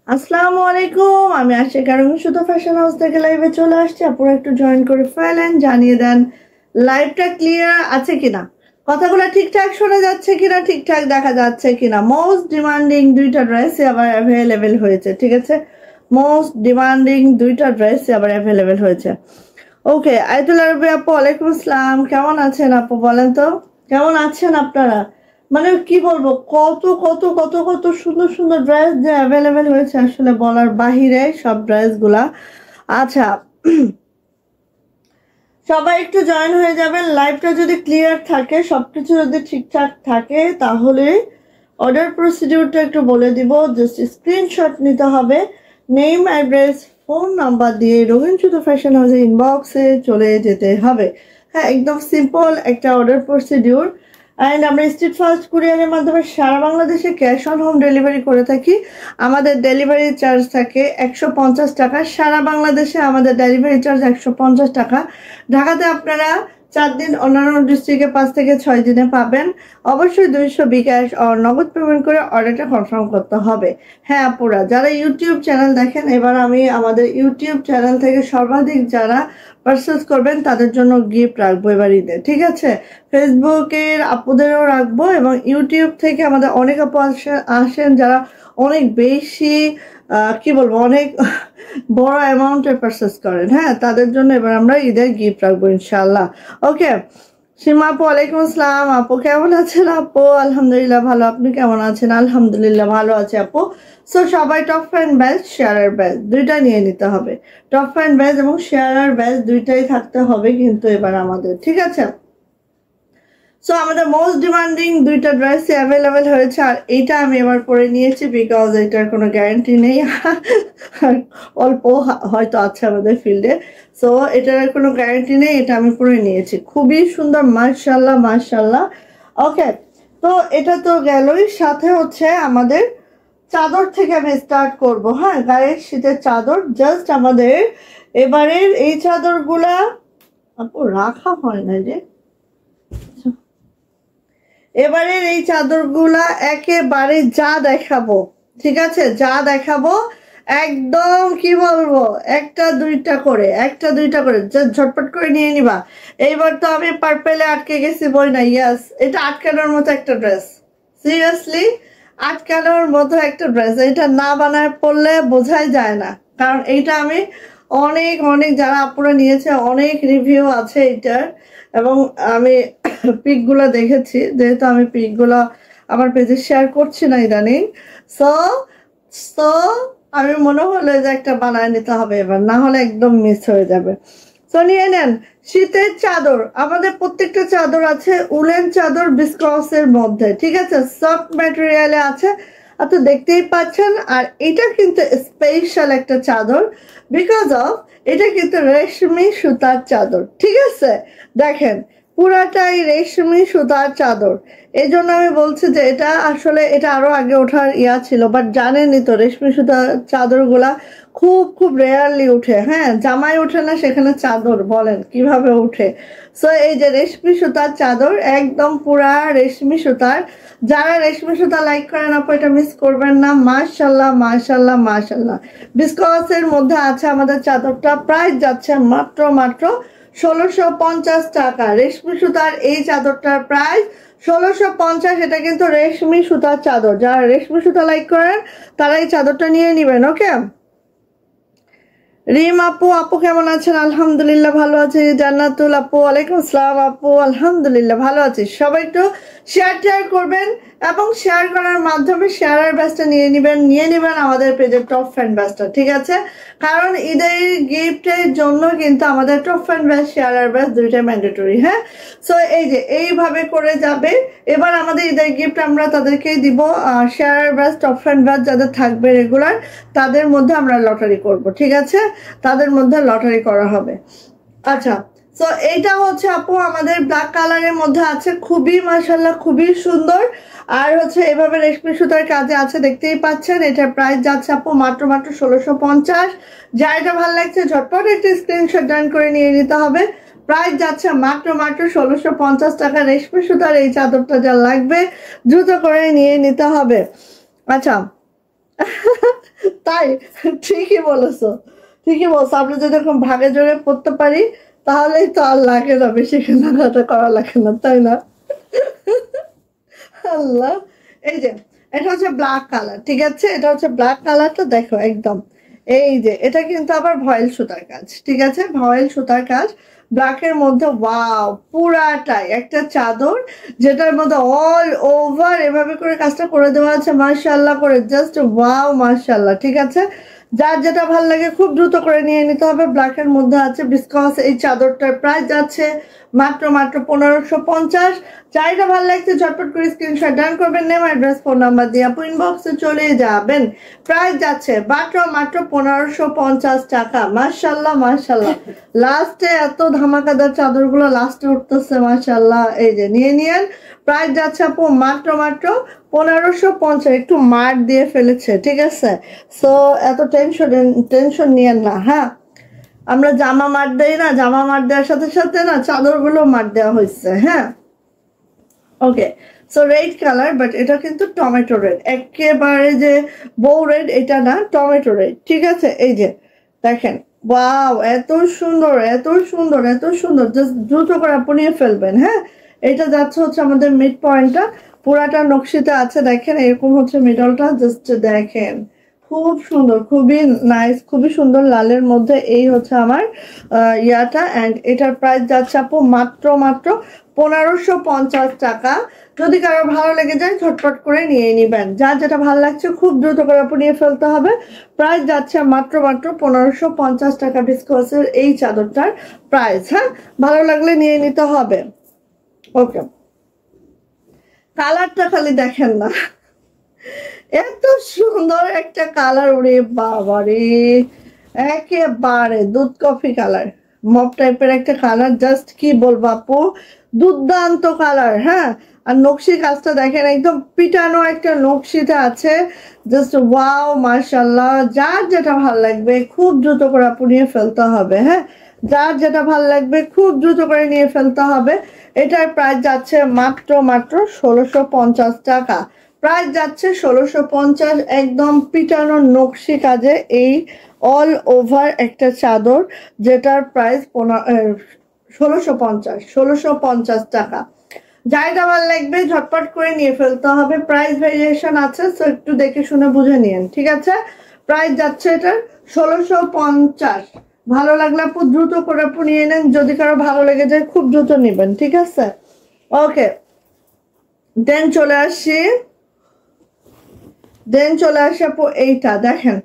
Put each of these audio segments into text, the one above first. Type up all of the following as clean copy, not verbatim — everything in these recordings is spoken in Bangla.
আসসালামু আলাইকুম। আমি আশিক আরমি শুধু ফ্যাশন হাউস থেকে লাইভে চলে আসছি। আপনারা একটু জয়েন করে ফেলেন, জানিয়ে দেন লাইভটা ক্লিয়ার আছে কিনা, কথাগুলো ঠিকঠাক শোনা যাচ্ছে কিনা, ঠিকঠাক দেখা যাচ্ছে কিনা। মোস্ট ডিমান্ডিং দুইটা ড্রেস আবার অ্যাভেলেবেল হয়েছে, ঠিক আছে। মোস্ট ডিমান্ডিং দুইটা ড্রেস আবার অ্যাভেলেবেল হয়েছে। ওকে, আয়তুল আরবি আপু, ওয়ালাইকুম আসসালাম। কেমন আছেন আপু, বলেন তো কেমন আছেন আপনারা? মানে কি বলবো, কত কত কত কত সুন্দর সুন্দর ড্রেস যে অ্যাভেলেবেল হয়েছে, আসলে বলার বাহিরে সব ড্রেসগুলা। আচ্ছা, সবাই একটু জয়েন হয়ে যাবেন। লাইভটা যদি ক্লিয়ার থাকে, সবকিছু যদি ঠিকঠাক থাকে, তাহলে অর্ডার প্রসিডিউরটা একটু বলে দিব। জাস্ট স্ক্রিনশট নিতে হবে, নেম, অ্যাড্রেস, ফোন নাম্বার দিয়ে রঙিন শুধু ফ্যাশন হাউসের ইনবক্সে চলে যেতে হবে। হ্যাঁ, একদম সিম্পল একটা অর্ডার প্রসিডিউর। অ্যান্ড আমরা স্ট্রিট ফাস্ট কুরিয়ারের মাধ্যমে সারা বাংলাদেশে ক্যাশ অন হোম ডেলিভারি করে থাকি। আমাদের ডেলিভারি চার্জ থাকে 150 টাকা। সারা বাংলাদেশে আমাদের ডেলিভারি চার্জ 150 টাকা। ঢাকাতে আপনারা 4 দিন, অন্যান্য ডিস্ট্রিক্টে 5 থেকে 6 দিনে পাবেন। অবশ্যই 200 বিকাশ আর নগদ পেমেন্ট করে অর্ডারটা কনফার্ম করতে হবে। হ্যাঁ আপুরা, যারা ইউটিউব চ্যানেল দেখেন, এবার আমি আমাদের ইউটিউব চ্যানেল থেকে সর্বাধিক যারা পারচেস করবেন তাদের জন্য গিফট রাখবো এবার ঈদে, ঠিক আছে। ফেসবুকের আপুদেরও রাখবো, এবং ইউটিউব থেকে আমাদের অনেক আপু আসেন যারা অনেক বেশি কি বলবো, অনেক বড় অ্যামাউন্টের পারচেস করেন। হ্যাঁ, তাদের জন্য এবার আমরা ঈদের গিফট রাখবো ইনশাল্লাহ। ওকে, সীমা আপু, ওয়ালাইকুম আসসালাম। আপু কেমন আছেন? আপু আলহামদুলিল্লাহ ভালো, আপনি কেমন আছেন? আলহামদুলিল্লাহ ভালো আছে আপু। সো সবাই টপ ফ্যান ব্যাচ, শেয়ারার ব্যাচ দুইটা নিয়ে নিতে হবে। টপ ফ্যান ব্যাচ এবং শেয়ারার ব্যাচ দুইটাই থাকতে হবে কিন্তু এবার আমাদের, ঠিক আছে। সো আমাদের মোস্ট ডিমান্ডিং দুইটা ড্রেস অ্যাভেলেবেল হয়েছে, আর এইটা আমি এবার পরে নিয়েছি বিকজ এটার কোনো গ্যারান্টি নেই। অল্প হয়তো আছে আমাদের ফিল্ডে, সো এটার কোনো গ্যারান্টি নেই, এটা আমি পরে নিয়েছি। খুবই সুন্দর, মাশাল্লাহ মাশাল্লাহ। ওকে, তো এটা তো গেলই, সাথে হচ্ছে আমাদের চাদর থেকে আমি স্টার্ট করব। হ্যাঁ, গায়ের শীতের চাদর। জাস্ট আমাদের এবারের এই চাদরগুলা আপু রাখা হয় না যে, এবারের এই চাদরগুলা একেবারে যা দেখাবো, ঠিক আছে, যা দেখাবো একদম কি বলবো, একটা দুইটা করে ঝটপট করে নিয়ে নিবা। এইবার তো আমি পার্পেলে আটকে গেছি, বই না, ইয়াস, এটা আটকানোর মতো একটা ড্রেস। সিরিয়াসলি আটকানোর মতো একটা ড্রেস, এটা না বানায় পড়লে বোঝাই যায় না। কারণ এইটা আমি অনেক অনেক যারা আপুরা নিয়েছে, অনেক রিভিউ আছে এটার, এবং আমি পিকগুলো দেখেছি, যেহেতু আমি পিকগুলো আমার পেজে শেয়ার করছি না ইদানিং। সো সো আমি মনে হলো যে একটা বানায় নিতে হবে এবার, না হলে একদম মিস হয়ে যাবে। সো নিয়ে নেন শীতের চাদর। আমাদের প্রত্যেকটা চাদর আছে উলেন চাদর, বিস্কসের মধ্যে, ঠিক আছে, সফট ম্যাটেরিয়ালে আছে। তো দেখতেই পাচ্ছেন। আর এটা কিন্তু স্পেশাল একটা চাদর, বিকজ অফ এটা কিন্তু রেশমি সুতার চাদর, ঠিক আছে। দেখেন পুরাটাই রেশমি সুতার চাদর। এই জন্য আমি বলছি যে এটা আসলে এটা আরো আগে ওঠার ইয়া ছিল, বাট জানেনই তো রেশমি সুতার চাদরগুলা খুব খুব রেয়ারলি উঠে। হ্যাঁ, জামাই ওঠে না, সেখানে চাদর বলেন কিভাবে উঠে। সো এই যে রেশমি সুতার চাদর, একদম পুরা রেশমি সুতার। যারা রেশমি সুতা লাইক করেন আপু, এটা মিস করবেন না। মাশাল্লাহ মাশাল্লাহ মাশাল্লাহ। বিস্কসের মধ্যে আছে আমাদের চাদরটা, প্রাইস যাচ্ছে মাত্র মাত্র 1650 টাকা। রেশমি সুতার এই চাদরটার প্রাইস 1650। এটা কিন্তু রেশমি সুতার চাদর। যারা রেশমি সুতা লাইক করেন তারা এই চাদরটা নিয়ে নেবেন। ওকে, রিম আপু, আপু কেমন আছেন? আলহামদুলিল্লাহ ভালো আছি। জান্নাতুল আপু, ওয়ালাইকুম আসসালাম আপু, আলহামদুলিল্লাহ ভালো আছি। সবাই একটু শেয়ার করবেন, এবং শেয়ার করার মাধ্যমে শেয়ারের ব্যাচটা নিয়ে নেবেন আমাদের পেজের টপ ফ্যান ব্যাচটা, ঠিক আছে। কারণ ঈদের গিফটের জন্য কিন্তু আমাদের টপ ফ্যান ব্যাচ, শেয়ারের ব্যাচ দুইটাই ম্যান্ডেটরি। হ্যাঁ, সো এই যে এইভাবে করে যাবে। এবার আমাদের ঈদের গিফট আমরা তাদেরকেই দিব। শেয়ারের ব্যাচ, টপ ফ্যান ব্যাচ যাদের থাকবে রেগুলার, তাদের মধ্যে আমরা লটারি করব, ঠিক আছে, তাদের মধ্যে লটারি করা হবে। আচ্ছা, সো এইটা হচ্ছে আপু আমাদের ব্ল্যাক কালারের মধ্যে আছে, খুবই মাশাআল্লাহ খুবই সুন্দর। আর হচ্ছে এভাবে রেশমি সুতার কাজে আছে, দেখতেই পাচ্ছেন। এটার প্রাইস যাচ্ছে আপু মাত্র মাত্র 1650। যার এটা ভালো লাগছে ঝটপট একটা স্ক্রিনশট ডান করে নিয়ে নিতে হবে। প্রাইস যাচ্ছে মাত্র মাত্র 1650 টাকা। রেশমি সুতার এই চাদরটা যা লাগবে দ্রুত করে নিয়ে নিতে হবে। আচ্ছা, তাই ঠিকই বলেছো, ঠিকই বলছো। আমরা যদি এরকম ভাগে জোরে পড়তে পারি তাহলেই তো আর লাগে না, বেশি কেনাকাটা করা লাগে না, তাই না? আল্লাহ। এই যে এটা হচ্ছে ব্ল্যাক কালার, ঠিক আছে? এটা হচ্ছে ব্ল্যাক কালারটা, দেখো একদম এই যে এটা কিন্তু আবার ভয়েল সুতার কাজ, ঠিক আছে? ভয়েল সুতার কাজ ব্ল্যাকের মধ্যে। ওয়াও, পুরাটাই একটা চাদর যেটার মধ্যে অল ওভার এভাবে করে কাজটা করে দেওয়া আছে, মাশাআল্লাহ করে, জাস্ট ওয়াও মাশাআল্লাহ, ঠিক আছে? যার যেটা ভালো লাগে খুব দ্রুত করে নিয়ে নিতে হবে। ব্ল্যাকের মধ্যে আছে বিকজ এই চাদরটার প্রাইস যাচ্ছে মাত্র মাত্র 1550। চাইটা ভালো লাগছে ঝটপট করে স্ক্রিনশট ডান করবেন, নেম অ্যাড্রেস ফোন নাম্বার দিয়ে আপু ইনবক্সে চলে যাবেন। প্রাইস যাচ্ছে মাত্র মাত্র 1550 টাকা। মাশাআল্লাহ মাশাআল্লাহ, লাস্টে এত ধামাকাদার চাদরগুলো লাস্টে উঠতেছে মাশাআল্লাহ। এই যে নিয়ে নিয়েন, প্রাইস যাচ্ছে আপু মাত্র মাত্র 1550। একটু মার দিয়ে ফেলেছে, ঠিক আছে? সো এত টেনশন নিয়েন না। হ্যাঁ, আমরা জামা মার দেই না, জামা মার দেওয়ার সাথে সাথে না চাদরগুলো মার দেওয়া হয়েছে। হ্যাঁ, ওকে। সো রেড কালার, বাট এটা কিন্তু টমেটো রেড, একেবারে যে বউ রেড এটা না, টমেটো রেড, ঠিক আছে? এই যে দেখেন, ওয়াও, এত সুন্দর এত সুন্দর এত সুন্দর, জাস্ট দ্রুত করে আপনি নিয়ে ফেলবেন। হ্যাঁ, এটা যাচ্ছে হচ্ছে আমাদের মিড পয়েন্টটা, পুরাটা নকশিতে আছে, দেখেন এরকম হচ্ছে মিডলটা, জাস্ট দেখেন খুব সুন্দর, খুবই নাইস, খুবই সুন্দর লালের মধ্যে। এই হচ্ছে আমার ইয়াটা, অ্যান্ড এটার প্রাইস যাচ্ছে আপু মাত্র মাত্র 1550 টাকা। যদি কারো ভালো লেগে যায় ঝটপট করে নিয়ে নিবেন, যার যেটা ভালো লাগছে খুব দ্রুত করে আপু নিয়ে ফেলতে হবে। প্রাইস যাচ্ছে মাত্র মাত্র 1550 টাকা ভিসকোসের এই চাদরটার প্রাইস। হ্যাঁ, ভালো লাগলে নিয়ে নিতে হবে। ওকে, কালারটা খালি দেখেন না, এত সুন্দর একটা কালার, ওরে বাবারে, একেবারে দুধ কফি কালার, মপ টাইপের একটা কালার, জাস্ট কি বলবো আপু, দুর্দান্ত কালার। হ্যাঁ, আর নকশি কাজটা দেখেন, একদম পিটানো একটা নকশিটা আছে, জাস্ট ওয়াও মাশাআল্লাহ। যার যেটা ভালো লাগবে খুব দ্রুত করে আপু নিয়ে ফেলতে হবে। হ্যাঁ, যার যেটা ভালো লাগবে খুব দ্রুত করে নিয়ে ফেলতে হবে। এটার প্রাইস যাচ্ছে মাত্র মাত্র 1650 টাকা। প্রাইস যাচ্ছে 1650, একদম পিটানো নকশি কাজে এই অল ওভার একটা চাদর, যেটার প্রাইস 1650 টাকা। যাইটা ভালো লাগবে ঝটপট করে নিয়ে ফেলতে হবে। প্রাইস ভেরিয়েশন আছে, সো একটু দেখে শুনে বুঝে নিন, ঠিক আছে? প্রাইস যাচ্ছে এটার 1650। ভালো লাগলে আপু দ্রুত করে আপু নিয়ে নেন, যদি কারো ভালো লেগে যায় খুব দ্রুত নেবেন, ঠিক আছে? ওকে, দেন চলে আসি আপু এইটা দেখেন,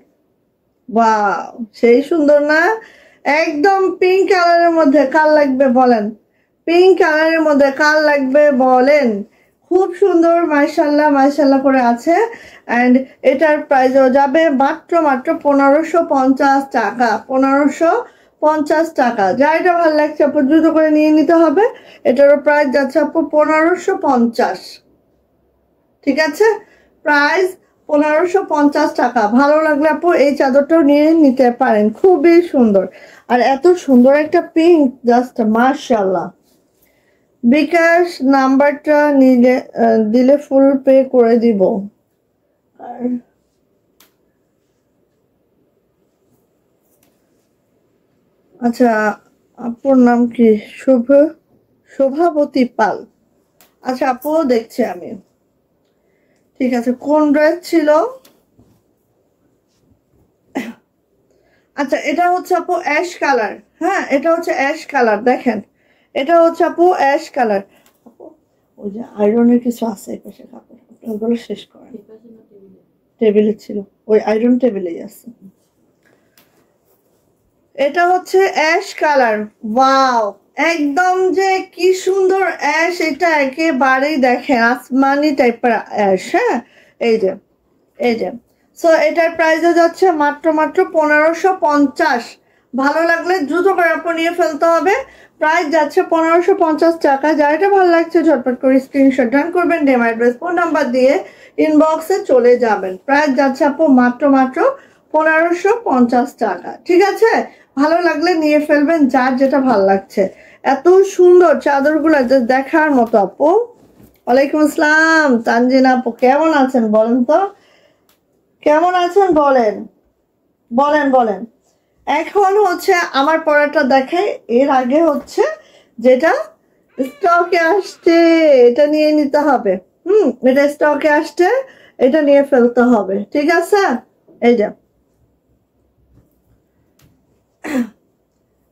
ওয়াও, সেই সুন্দর না? একদম পিঙ্ক কালারের মধ্যে, কার লাগবে বলেন? পিঙ্ক কালারের মধ্যে কার লাগবে বলেন? খুব সুন্দর, মাশাআল্লাহ মাশাআল্লাহ করে আছে। অ্যান্ড এটার প্রাইসও যাবে মাত্র মাত্র 1550 টাকা। 1550 টাকা। যা এটা ভালো লাগছে আপু দ্রুত করে নিয়ে নিতে হবে। এটারও প্রাইস যাচ্ছে আপু 1550, ঠিক আছে? প্রাইস 1550 টাকা। ভালো লাগলে আপু এই চাদরটাও নিয়ে নিতে পারেন, খুবই সুন্দর। আর এত সুন্দর একটা পিঙ্ক, জাস্ট মাশাআল্লাহ। বিকাশ নাম্বারটা দিলে ফুল পে করে দিব। আচ্ছা, আপুর নাম কি? শোভাবতী পাল। আচ্ছা আপু, দেখছি আমি, ঠিক আছে। কোন ড্রেস ছিল? আচ্ছা, এটা হচ্ছে আপু অ্যাশ কালার। হ্যাঁ, এটা হচ্ছে অ্যাশ কালার, দেখেন এটা হচ্ছে আপু অ্যাশ কালার। আপু ওই যে আয়রনের কিছু আছে এই পাশে কাপড়, ওগুলো শেষ করেন। টেবিলে ছিল, ওই আয়রন টেবিলেই আছে। এটা হচ্ছে অ্যাশ কালার, ওয়াও, একদম যে কি সুন্দর অ্যাশ, এটা একেবারেই দেখেন আসমানি টাইপের অ্যাশ। হ্যাঁ, এই যে এই যে, সো এটার প্রাইসও যাচ্ছে মাত্র মাত্র 1550। ভালো লাগলে দ্রুত করে আপনি নিয়ে ফেলতে হবে। প্রাইস যাচ্ছে 1550 টাকা। যার এটা ভালো লাগছে ঝটপট করে স্ক্রিনশট ডান করবেন, নেম অ্যাড্রেস ফোন নাম্বার দিয়ে ইনবক্সে চলে যাবেন। প্রাইস যাচ্ছে আপু মাত্র মাত্র 1550 টাকা, ঠিক আছে? ভালো লাগলে নিয়ে ফেলবেন, যার যেটা ভালো লাগছে। এত সুন্দর চাদরগুলো দেখার মতো আপু। ওয়ালাইকুম আসসালাম তানজিনা আপু, কেমন আছেন বলেন তো? কেমন আছেন বলেন? বলেন বলেন। এখন হচ্ছে আমার পড়াটা দেখাই, এর আগে হচ্ছে যেটা স্টকে আসছে এটা নিয়ে নিতে হবে। এটা স্টকে আসছে, এটা নিয়ে ফেলতে হবে, ঠিক আছে? এই যে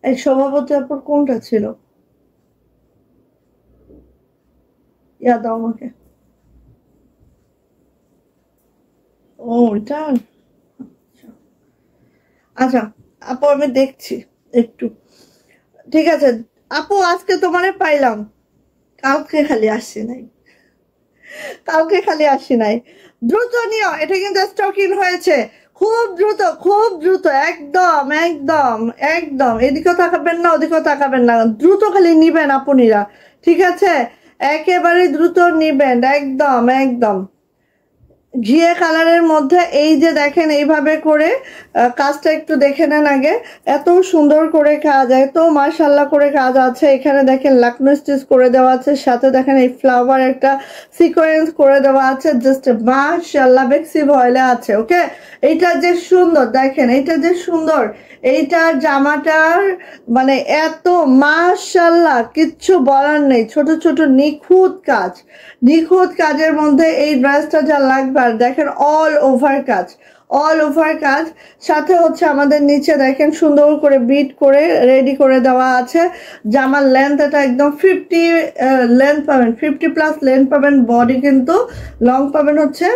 এই সভাপতি আপুর কোনটা ছিল, ইয়া দাও আমাকে। ও এটা, আচ্ছা আপু আমি দেখছি একটু, ঠিক আছে। আপু আজকে তোমারে পাইলাম, কালকে খালি আসছি নাই, কালকে খালি আসি নাই। দ্রুত নিও, এটা কিন্তু স্টকিং হয়েছে, খুব দ্রুত খুব দ্রুত, একদম একদম একদম, এদিকেও তাকাবেন না ওদিকেও তাকাবেন না, দ্রুত খালি নিবেন আপুনিরা, ঠিক আছে? একেবারে দ্রুত নিবেন, একদম একদম। ঘিয়ে কালারের মধ্যে এই যে দেখেন এইভাবে করে কাজটা একটু দেখে নেন আগে, এত সুন্দর করে কাজ, এত মাশাল্লাহ করে কাজ আছে। এখানে দেখেন লাকনো স্টিচ করে দেওয়া আছে, সাথে দেখেন এই ফ্লাওয়ার একটা সিকোয়েন্স করে দেওয়া আছে, জাস্ট মাশাল্লাহ বেক্সি ভয়েলে আছে। ওকে, এইটা যে সুন্দর দেখেন, এইটা যে সুন্দর, এইটার জামাটার মানে এত মাশাল্লাহ কিচ্ছু বলার নেই, ছোট ছোট নিখুঁত কাজ, নিখুঁত কাজের মধ্যে এই ড্রেসটা যা লাগবে। আর দেখেন অল ওভার কাজ, অল ওভার কাজ, সাথে হচ্ছে আমাদের নিচে দেখেন সুন্দর করে বিট করে রেডি করে দেওয়া আছে। জামার লেন্থ এটা একদম 50 লেন্থ পাবেন, 50+ লেন্থ পাবেন, বডি কিন্তু লং পাবেন হচ্ছে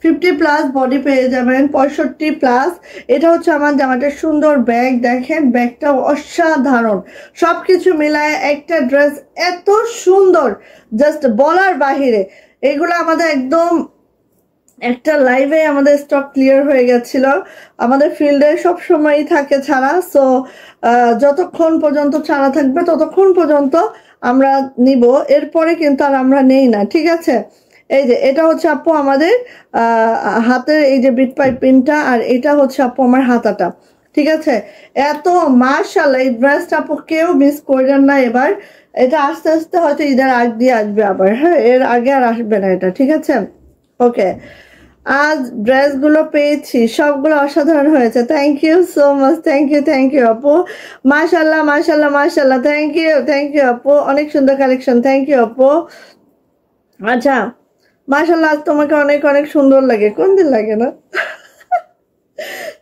50+ বডি পেয়ে যাবেন 65+। এটা হচ্ছে আমার জামাটার সুন্দর ব্যাগ, দেখেন ব্যাগটাও অসাধারণ, সবকিছু মিলায় একটা ড্রেস এত সুন্দর, জাস্ট বলার বাহিরে। এগুলো আমাদের একদম একটা লাইভে আমাদের স্টক ক্লিয়ার হয়ে গেছিল, আমাদের ফিল্ডে সব সময়ই থাকে ছাড়া, সো যতক্ষণ পর্যন্ত ছাড়া থাকবে ততক্ষণ পর্যন্ত আমরা নিব, এরপরে কিন্তু আর আমরা নেই না, ঠিক আছে? এই যে এটা হচ্ছে আপু আমাদের হাতের এই যে বিট পাইপ পিনটা, আর এটা হচ্ছে আপু আমার হাতাটা, ঠিক আছে? এত মাশাআল্লাহ, এই ড্রেসটা আপু কেউ মিস করবেন না এবার। এটা আস্তে আস্তে হয়তো ঈদের আগ দিয়ে আসবে আবার, হ্যাঁ এর আগে আর আসবে না এটা, ঠিক আছে? ওকে, আজ ড্রেসগুলো পেয়েছি সবগুলো অসাধারণ হয়েছে, thank you so much, thank you আপু, মাশাল্লাহ মাশাল্লাহ মাশাল্লাহ, থ্যাংক ইউ আপু, অনেক সুন্দর কালেকশন, থ্যাংক ইউ আপু। আচ্ছা মাশাল্লাহ, আজ তোমাকে অনেক অনেক সুন্দর লাগে, কোন দিন লাগে না?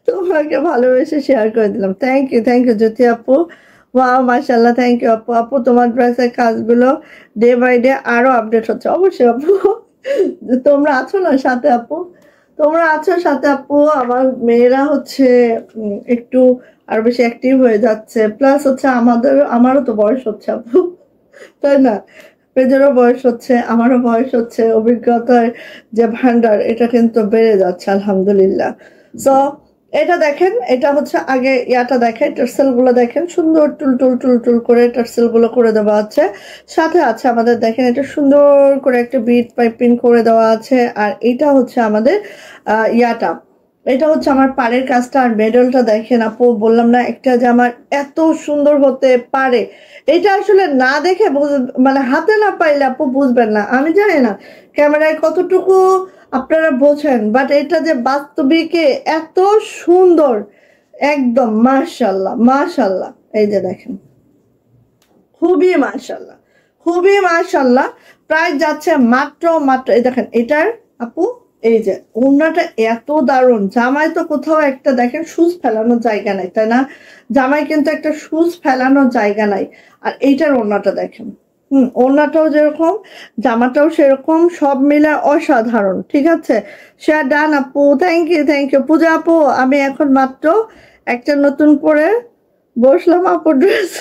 তোমাকে ভালোবেসে শেয়ার করে দিলাম, থ্যাংক ইউ জ্যোতি আপু, ওয়াও মাশাল্লাহ, থ্যাংক ইউ আপু। আপু তোমার ড্রেসের কাজগুলো ডে বাই ডে আরো আপডেট হচ্ছে, অবশ্যই আপু, তোমরা আছো না সাথে আপু, তোমরা আছো সাথে আপু, আমার মেয়েরা হচ্ছে একটু আরো বেশি অ্যাক্টিভ হয়ে যাচ্ছে, প্লাস হচ্ছে আমারও তো বয়স হচ্ছে আপু, তাই না? পেজেরও বয়স হচ্ছে, আমারও বয়স হচ্ছে, অভিজ্ঞতার যে ভান্ডার এটা কিন্তু বেড়ে যাচ্ছে আলহামদুলিল্লাহ। সো এটা দেখেন, এটা হচ্ছে আগে ইয়াটা দেখেন, টার্সেল গুলো দেখেন সুন্দর টুল টুল টুল টুল করে টার্সেল গুলো করে দেওয়া আছে, সাথে আছে আমাদের দেখেন এটা সুন্দর করে একটা বিট পাইপিং করে দেওয়া আছে। আর এটা হচ্ছে আমাদের ইয়াটা, এটা হচ্ছে আমার পাড়ের কাজটা। আর মেডেলটা দেখেন আপু, বললাম না একটা যে আমার এত সুন্দর হতে পারে, এটা আসলে না দেখে মানে হাতে না পাইলে আপু বুঝবেন না, আমি জানি না ক্যামেরায় কতটুকু আপনারা বোঝেন, বাট এটা যে বাস্তবিকে এত সুন্দর, একদম মাশাল্লাহ মাশাল্লাহ। এই যে দেখেন খুবই মাশাল্লাহ, খুবই মাশাল্লাহ, প্রাইস যাচ্ছে মাত্র মাত্র, এই দেখেন এটার আপু, এই যে ওড়নাটা এত দারুণ, জামাই তো কোথাও একটা দেখেন শুজ ফেলানোর জায়গা নাই, তাই না? জামাই কিন্তু একটা শুজ ফেলানোর জায়গা নাই। আর এইটার ওড়নাটা দেখেন, ওড়নাটাও যেরকম জামাটাও সেরকম, সব মিলে অসাধারণ, ঠিক আছে? শেয়ার ডান আপু, থ্যাংক ইউ পূজা আপু। আমি এখন মাত্র একটা নতুন করে বসলাম আপু ড্রেস,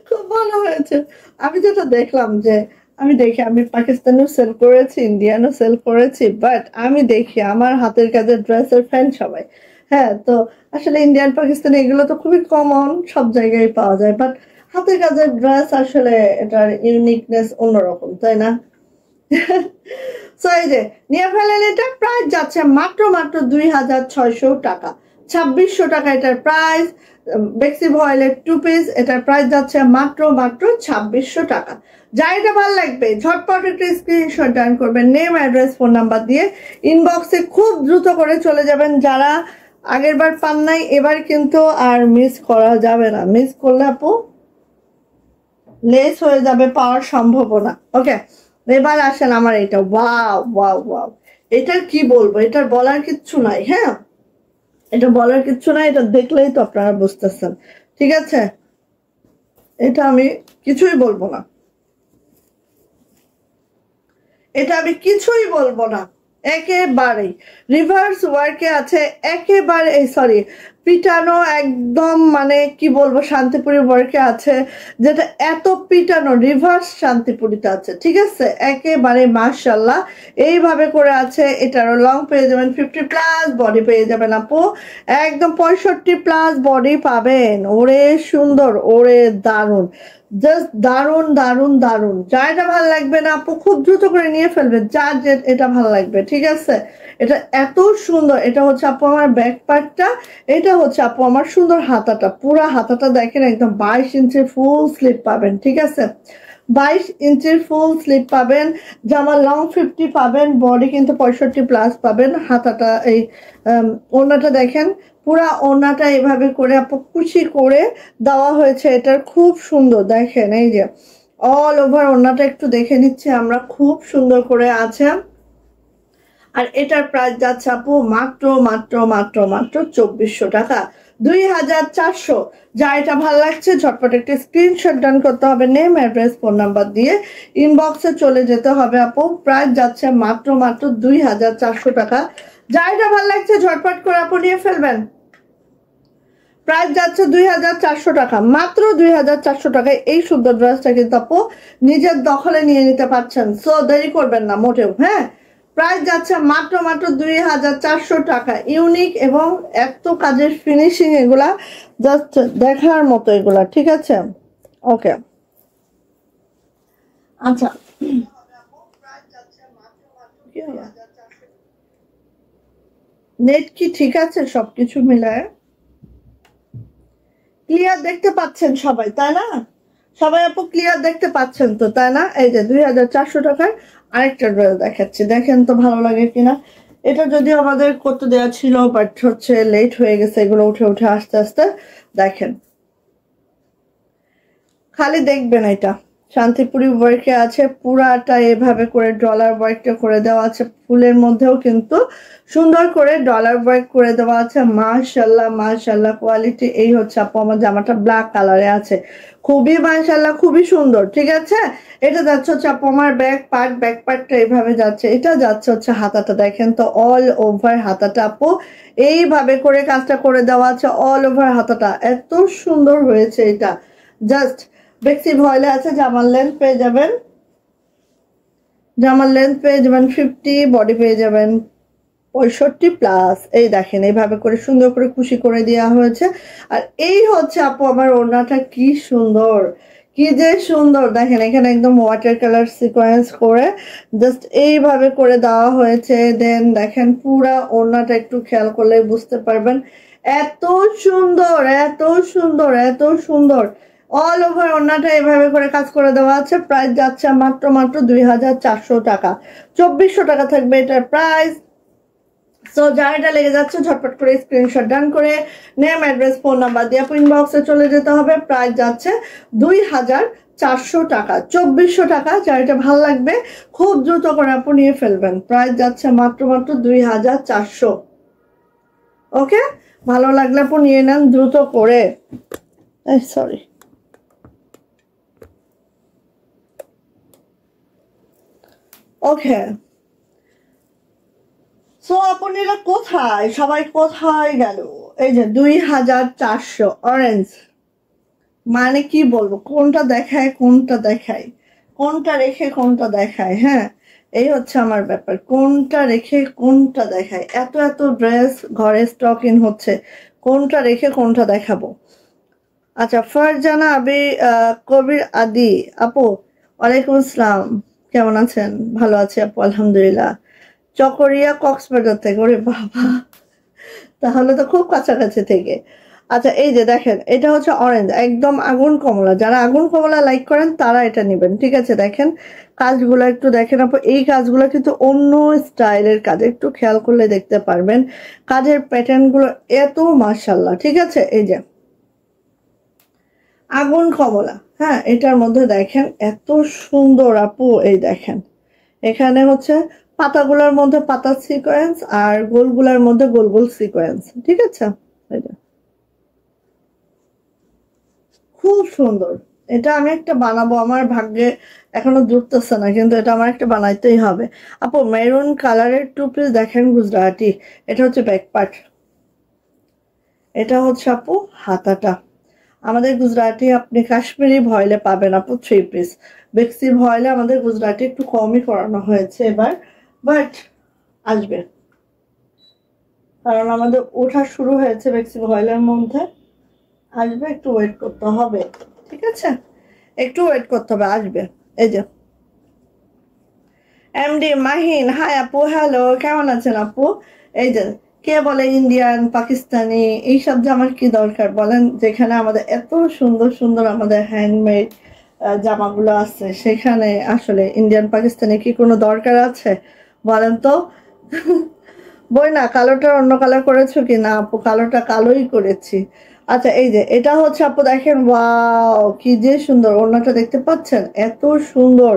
খুব ভালো হয়েছে। আমি যেটা দেখলাম যে আমি পাকিস্তানেও সেল করেছি, ইন্ডিয়ানও সেল করেছি, বাট আমি দেখি আমার হাতের কাজের ড্রেসের ফ্যান সবাই। হ্যাঁ, তো আসলে ইন্ডিয়ান পাকিস্তানি এগুলো তো খুবই কমন, সব জায়গায় পাওয়া যায়, বাট হাতের কাজের ড্রেস আসলে এটার ইউনিকনেস অন্যরকম, তাই না? সো এই যে নিয়ে ফেলেন, এটা প্রাইস যাচ্ছে মাত্র মাত্র 2600 টাকা, 2600 টাকা এটার প্রাইস। বেক্সি ভয়েলের 2 পিস, এটার প্রাইস যাচ্ছে মাত্র 2600 টাকা। যা এটা ভালো লাগবে ঝটপট একটা স্ক্রিনশট ডান করবেন, নেম অ্যাড্রেস ফোন নাম্বার দিয়ে ইনবক্সে খুব দ্রুত করে চলে যাবেন। যারা আগের বার পান নাই এবার কিন্তু আর মিস করা যাবে না, মিস করলে আপু লেস হয়ে যাবে পাওয়ার সম্ভাবনা। ওকে, এবার আসেন আমার এটা, ওয়াও ওয়াও ওয়াও, এটার কি বলবো, এটার বলার কিচ্ছু নাই। হ্যাঁ, এটা বলার কিচ্ছু নাই, এটা দেখলেই তো আপনারা বুঝতেছেন। ঠিক আছে, এটা আমি কিছুই বলবো না, এটা আমি কিছুই বলবো না, একেবারেই রিভার্স ওয়ার্কে আছে, একেবারে সরি পিটানো একদম, মানে কি বলবো শান্তিপুরি ওয়ার্কে আছে, যেটা এত পিটানো রিভার্স শান্তিপুরিতে আছে। ঠিক আছে, একেবারে মাশাআল্লাহ এইভাবে করে আছে। এটারও লং পেয়ে যাবেন 50+, বডি পেয়ে যাবেন আপু একদম 65+ বডি পাবেন। ওরে সুন্দর, ওরে দারুণ, জাস্ট দারুণ দারুণ দারুণ। যা এটা ভালো লাগবে না আপু খুব দ্রুত করে নিয়ে ফেলবে, যার যে এটা ভালো লাগবে। ঠিক আছে, এটা এত সুন্দর। এটা হচ্ছে আপু আমার ব্যাক পার্টটা, এটা হচ্ছে আপু আমার সুন্দর হাতাটা, পুরা হাতাটা দেখেন একদম 22 ইঞ্চির ফুল স্লিপ পাবেন। ঠিক আছে, 22 ইঞ্চির ফুল স্লিপ পাবেন, জামা লং 50 পাবেন, বডি কিন্তু 65+ পাবেন। হাতাটা এই ওড়নাটা দেখেন, পুরা ওড়নাটা এভাবে করে আপু কুচি করে দেওয়া হয়েছে, এটার খুব সুন্দর দেখেন। এই যে অল ওভার ওড়নাটা একটু দেখে নিচ্ছি আমরা, খুব সুন্দর করে আছে। আর এটার প্রাইস যাচ্ছে আপু মাত্র মাত্র মাত্র মাত্র 2400 টাকা, 2400। যা এটা ভালো লাগছে ঝটপট একটা স্ক্রিনশট ডান করতে হবে, নেম অ্যাড্রেস ফোন নাম্বার দিয়ে ইনবক্সে চলে যেতে হবে আপু। প্রাইস যাচ্ছে মাত্র মাত্র 2400 টাকা। যা এটা ভালো লাগছে ঝটপট করে আপু নিয়ে ফেলবেন। প্রাইস যাচ্ছে 2400 টাকা, মাত্র 2400 টাকায় এই সুন্দর ড্রেসটা কিন্তু আপু নিজের দখলে নিয়ে নিতে পারছেন। সো দেরি করবেন না মোটেও। হ্যাঁ, প্রাইস যাচ্ছে মাত্র মাত্র 2400 টাকা। ইউনিক এবং এত কাজের ফিনিশিং, এগুলা জাস্ট দেখার মতো এগুলা। ঠিক আছে, ওকে আচ্ছা, নেট কি ঠিক আছে সবকিছু মিলায়? ক্লিয়ার দেখতে পাচ্ছেন সবাই তাই না? সবাই আপু ক্লিয়ার দেখতে পাচ্ছেন তো তাই না? এই যে 2400 টাকার আরেকটা ড্রেস দেখাচ্ছি, দেখেন তো ভালো লাগে কিনা। এটা যদিও আমাদের করতে দেওয়া ছিল, বাট হচ্ছে লেট হয়ে গেছে, এগুলো উঠে উঠে আস্তে আস্তে। দেখেন, খালি দেখবেন, এটা শান্তিপুরি ওয়ার্কে আছে, পুরাটা এভাবে করে ডলার ওয়ার্কটা করে দেওয়া আছে, ফুলের মধ্যেও কিন্তু সুন্দর করে ডলার ওয়ার্ক করে দেওয়া আছে। মাশাআল্লাহ মাশাআল্লাহ কোয়ালিটি। এই হচ্ছে আপু আমার জামাটা ব্ল্যাক কালারে আছে, খুবই মাশাআল্লাহ, খুবই সুন্দর। ঠিক আছে, এটা যাচ্ছে হচ্ছে আপু আমার ব্যাক পার্টটা এইভাবে যাচ্ছে, এটা যাচ্ছে হচ্ছে হাতাটা, দেখেন তো অল ওভার হাতাটা আপু এইভাবে করে কাজটা করে দেওয়া আছে, অল ওভার হাতাটা এত সুন্দর হয়েছে। এটা জাস্ট বেক্সি ভয়েলে আছে। জামার লেন্থ পেয়ে যাবেন, জামার লেন্থ পেয়ে যাবেন 50, বডি পেয়ে যাবেন 65+। এই দেখেন এইভাবে করে সুন্দর করে কুশি করে দেওয়া হয়েছে। আর এই হচ্ছে আপু আমার ওড়নাটা, কি সুন্দর, কি যে সুন্দর। দেখেন এখানে একদম ওয়াটার কালার সিকোয়েন্স করে জাস্ট এইভাবে করে দেওয়া হয়েছে। দেন দেখেন পুরা ওড়নাটা একটু খেয়াল করলে বুঝতে পারবেন, এত সুন্দর এত সুন্দর এত সুন্দর। অল ওভার ওড়নাটা এভাবে করে কাজ করে দেওয়া আছে। প্রাইস যাচ্ছে মাত্র মাত্র 2400 টাকা, 2400 টাকা থাকবে এটার প্রাইস। সো যার এটা লেগে যাচ্ছে ঝটপট করে স্ক্রিনশট ডান করে নেম অ্যাড্রেস ফোন নাম্বার দিয়ে আপু ইনবক্সে চলে যেতে হবে। প্রাইস যাচ্ছে 2400 টাকা, 2400 টাকা। যার এটা ভালো লাগবে খুব দ্রুত করে আপু নিয়ে ফেলবেন। প্রাইস যাচ্ছে মাত্র মাত্র 2400। ওকে, ভালো লাগলে আপু নিয়ে নেন দ্রুত করে। সরি, ওকে। সো আপনারা কোথায়, সবাই কোথায় গেল? এই যে 2400 অরেঞ্জ, মানে কি বলবো, কোনটা দেখায় কোনটা দেখায়, কোনটা রেখে কোনটা দেখায়। হ্যাঁ, এই হচ্ছে আমার ব্যাপার, কোনটা রেখে কোনটা দেখায়। এত এত ড্রেস ঘরে স্টক ইন হচ্ছে, কোনটা রেখে কোনটা দেখাবো। আচ্ছা, ফারজানা আবি কবির আদি আপু, ওয়ালাইকুম আসসালাম, কেমন আছেন? ভালো আছি আপু আলহামদুলিল্লাহ। চকরিয়া কক্সবাজার থেকে, ওরে বাবা তাহলে তো খুব কাছাকাছি থেকে। আচ্ছা এই যে দেখেন, এটা হচ্ছে অরেঞ্জ, একদম আগুন কমলা। যারা আগুন কমলা লাইক করেন তারা এটা নেবেন। ঠিক আছে, দেখেন কাজগুলো একটু দেখেন আপু। এই কাজগুলো কিন্তু অন্য স্টাইলের কাজ, একটু খেয়াল করলে দেখতে পারবেন কাজের প্যাটার্ন গুলো এত মাশাআল্লাহ। ঠিক আছে, এই যে আগুন কমলা, হ্যাঁ এটার মধ্যে দেখেন এত সুন্দর আপু। এই দেখেন এখানে হচ্ছে পাতাগুলোর মধ্যে পাতা সিকোয়েন্স আর গোলগুলার মধ্যে গোল গোল সিকোয়েন্স। ঠিক আছে, এই যে খুব সুন্দর। এটা আমি একটা বানাবো, আমার ভাগ্যে এখনো জুটতেছে না, কিন্তু এটা আমার একটা বানাইতেই হবে। আপু মেরুন কালারের টু পিস দেখেন গুজরাটি, এটা হচ্ছে ব্যাক পার্ট, এটা হচ্ছে আপু হাতাটা। আমাদের গুজরাটি আপনি কাশ্মীরি ভয়েলে পাবেন আপু থ্রি পিস। বেক্সি ভয়েলে আমাদের গুজরাটি একটু কমই করানো হয়েছে এবার, বাট আসবে, কারণ আমাদের ওঠা শুরু হয়েছে বেক্সি ভয়েলের মধ্যে, আসবে, একটু ওয়েট করতে হবে। ঠিক আছে, একটু ওয়েট করতে হবে, আসবে। এই যে এমডি মাহিন, হাই আপু, হ্যালো, কেমন আছেন আপু? এই যে কে বলে ইন্ডিয়ান পাকিস্তানি এইসব যে আমার কি দরকার বলেন, যেখানে আমাদের এত সুন্দর সুন্দর আমাদের হ্যান্ডমেড জামাগুলো আছে, সেখানে আসলে ইন্ডিয়ান পাকিস্তানি কি কোনো দরকার আছে বলেন তো? বই না, কালোটা অন্য কালার করেছো কি না আপু? কালোটা কালোই করেছি। আচ্ছা এই যে এটা হচ্ছে আপু দেখেন, ওয়াও কি যে সুন্দর ওড়নাটা, দেখতে পাচ্ছেন এত সুন্দর।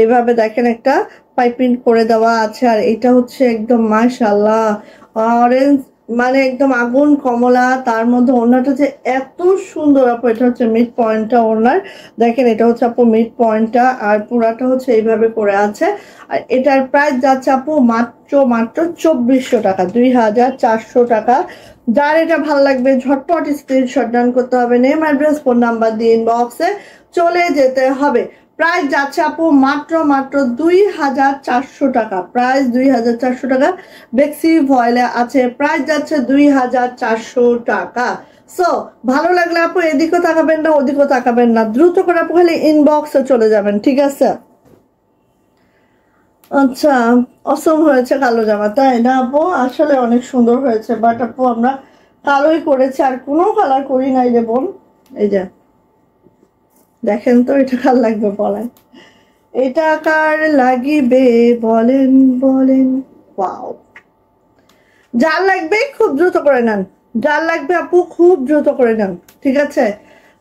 এইভাবে দেখেন একটা পাইপিং করে দেওয়া আছে, আর এটা হচ্ছে একদম মাশাআল্লাহ অরেঞ্জ, মানে একদম আগুন কমলা, তার মধ্যে ওড়নাটা যে এত সুন্দর আপু। এটা হচ্ছে মিড পয়েন্টটা ওড়নার, দেখেন এটা হচ্ছে আপু মিড পয়েন্টটা, আর পুরাটা হচ্ছে এইভাবে করে আছে। আর এটার প্রাইস যাচ্ছে আপু মাত্র মাত্র 2400 টাকা, 2400 টাকা। যার এটা ভালো লাগবে ঝটপট স্ক্রিনশট ডান করতে হবে, নেম অ্যাড্রেস ফোন নাম্বার দিয়ে ইনবক্সে চলে যেতে হবে। প্রাইস যাচ্ছে আপু মাত্র মাত্র 2400 টাকা, প্রাইস 2400 টাকা। বেক্সি ভয়েলে আছে, প্রাইস যাচ্ছে 2400 টাকা। সো ভালো লাগলে আপু এদিকেও তাকাবেন না ওদিকেও তাকাবেন না, দ্রুত করে আপু খালি ইনবক্সে চলে যাবেন। ঠিক আছে, আচ্ছা অসম হয়েছে কালো জামা, তাই না আপু? আসলে অনেক সুন্দর হয়েছে, বাট আপু আমরা কালোই করেছি, আর কোনো কালার করি নাই রে বোন। এই যে দেখেন তো, এটা কার লাগবে বলেন, এটা কার লাগিবে বলেন বলেন। ওয়াও, যার লাগবে খুব দ্রুত করে নেন, যার লাগবে আপু খুব দ্রুত করে নেন। ঠিক আছে,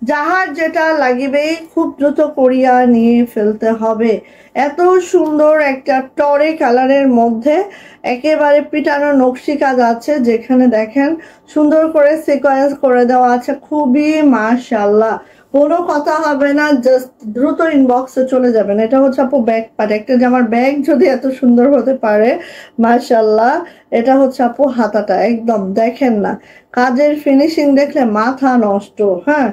যাহার যেটা লাগিবে খুব দ্রুত করিয়া নিয়ে ফেলতে হবে। এত সুন্দর একটা টরে কালারের মধ্যে একেবারে পিটানো নকশি কাজ আছে, যেখানে দেখেন সুন্দর করে সিকোয়েন্স করে দেওয়া আছে, খুবই মাশাআল্লাহ। কোনো কথা হবে না, জাস্ট দ্রুত ইনবক্সে চলে যাবেন। এটা হচ্ছে আপু ব্যাগ পার্ট, একটা জামার ব্যাগ যদি এত সুন্দর হতে পারে মাশাআল্লাহ। এটা হচ্ছে আপু হাতাটা, একদম দেখেন না কাজের ফিনিশিং দেখলে মাথা নষ্ট। হ্যাঁ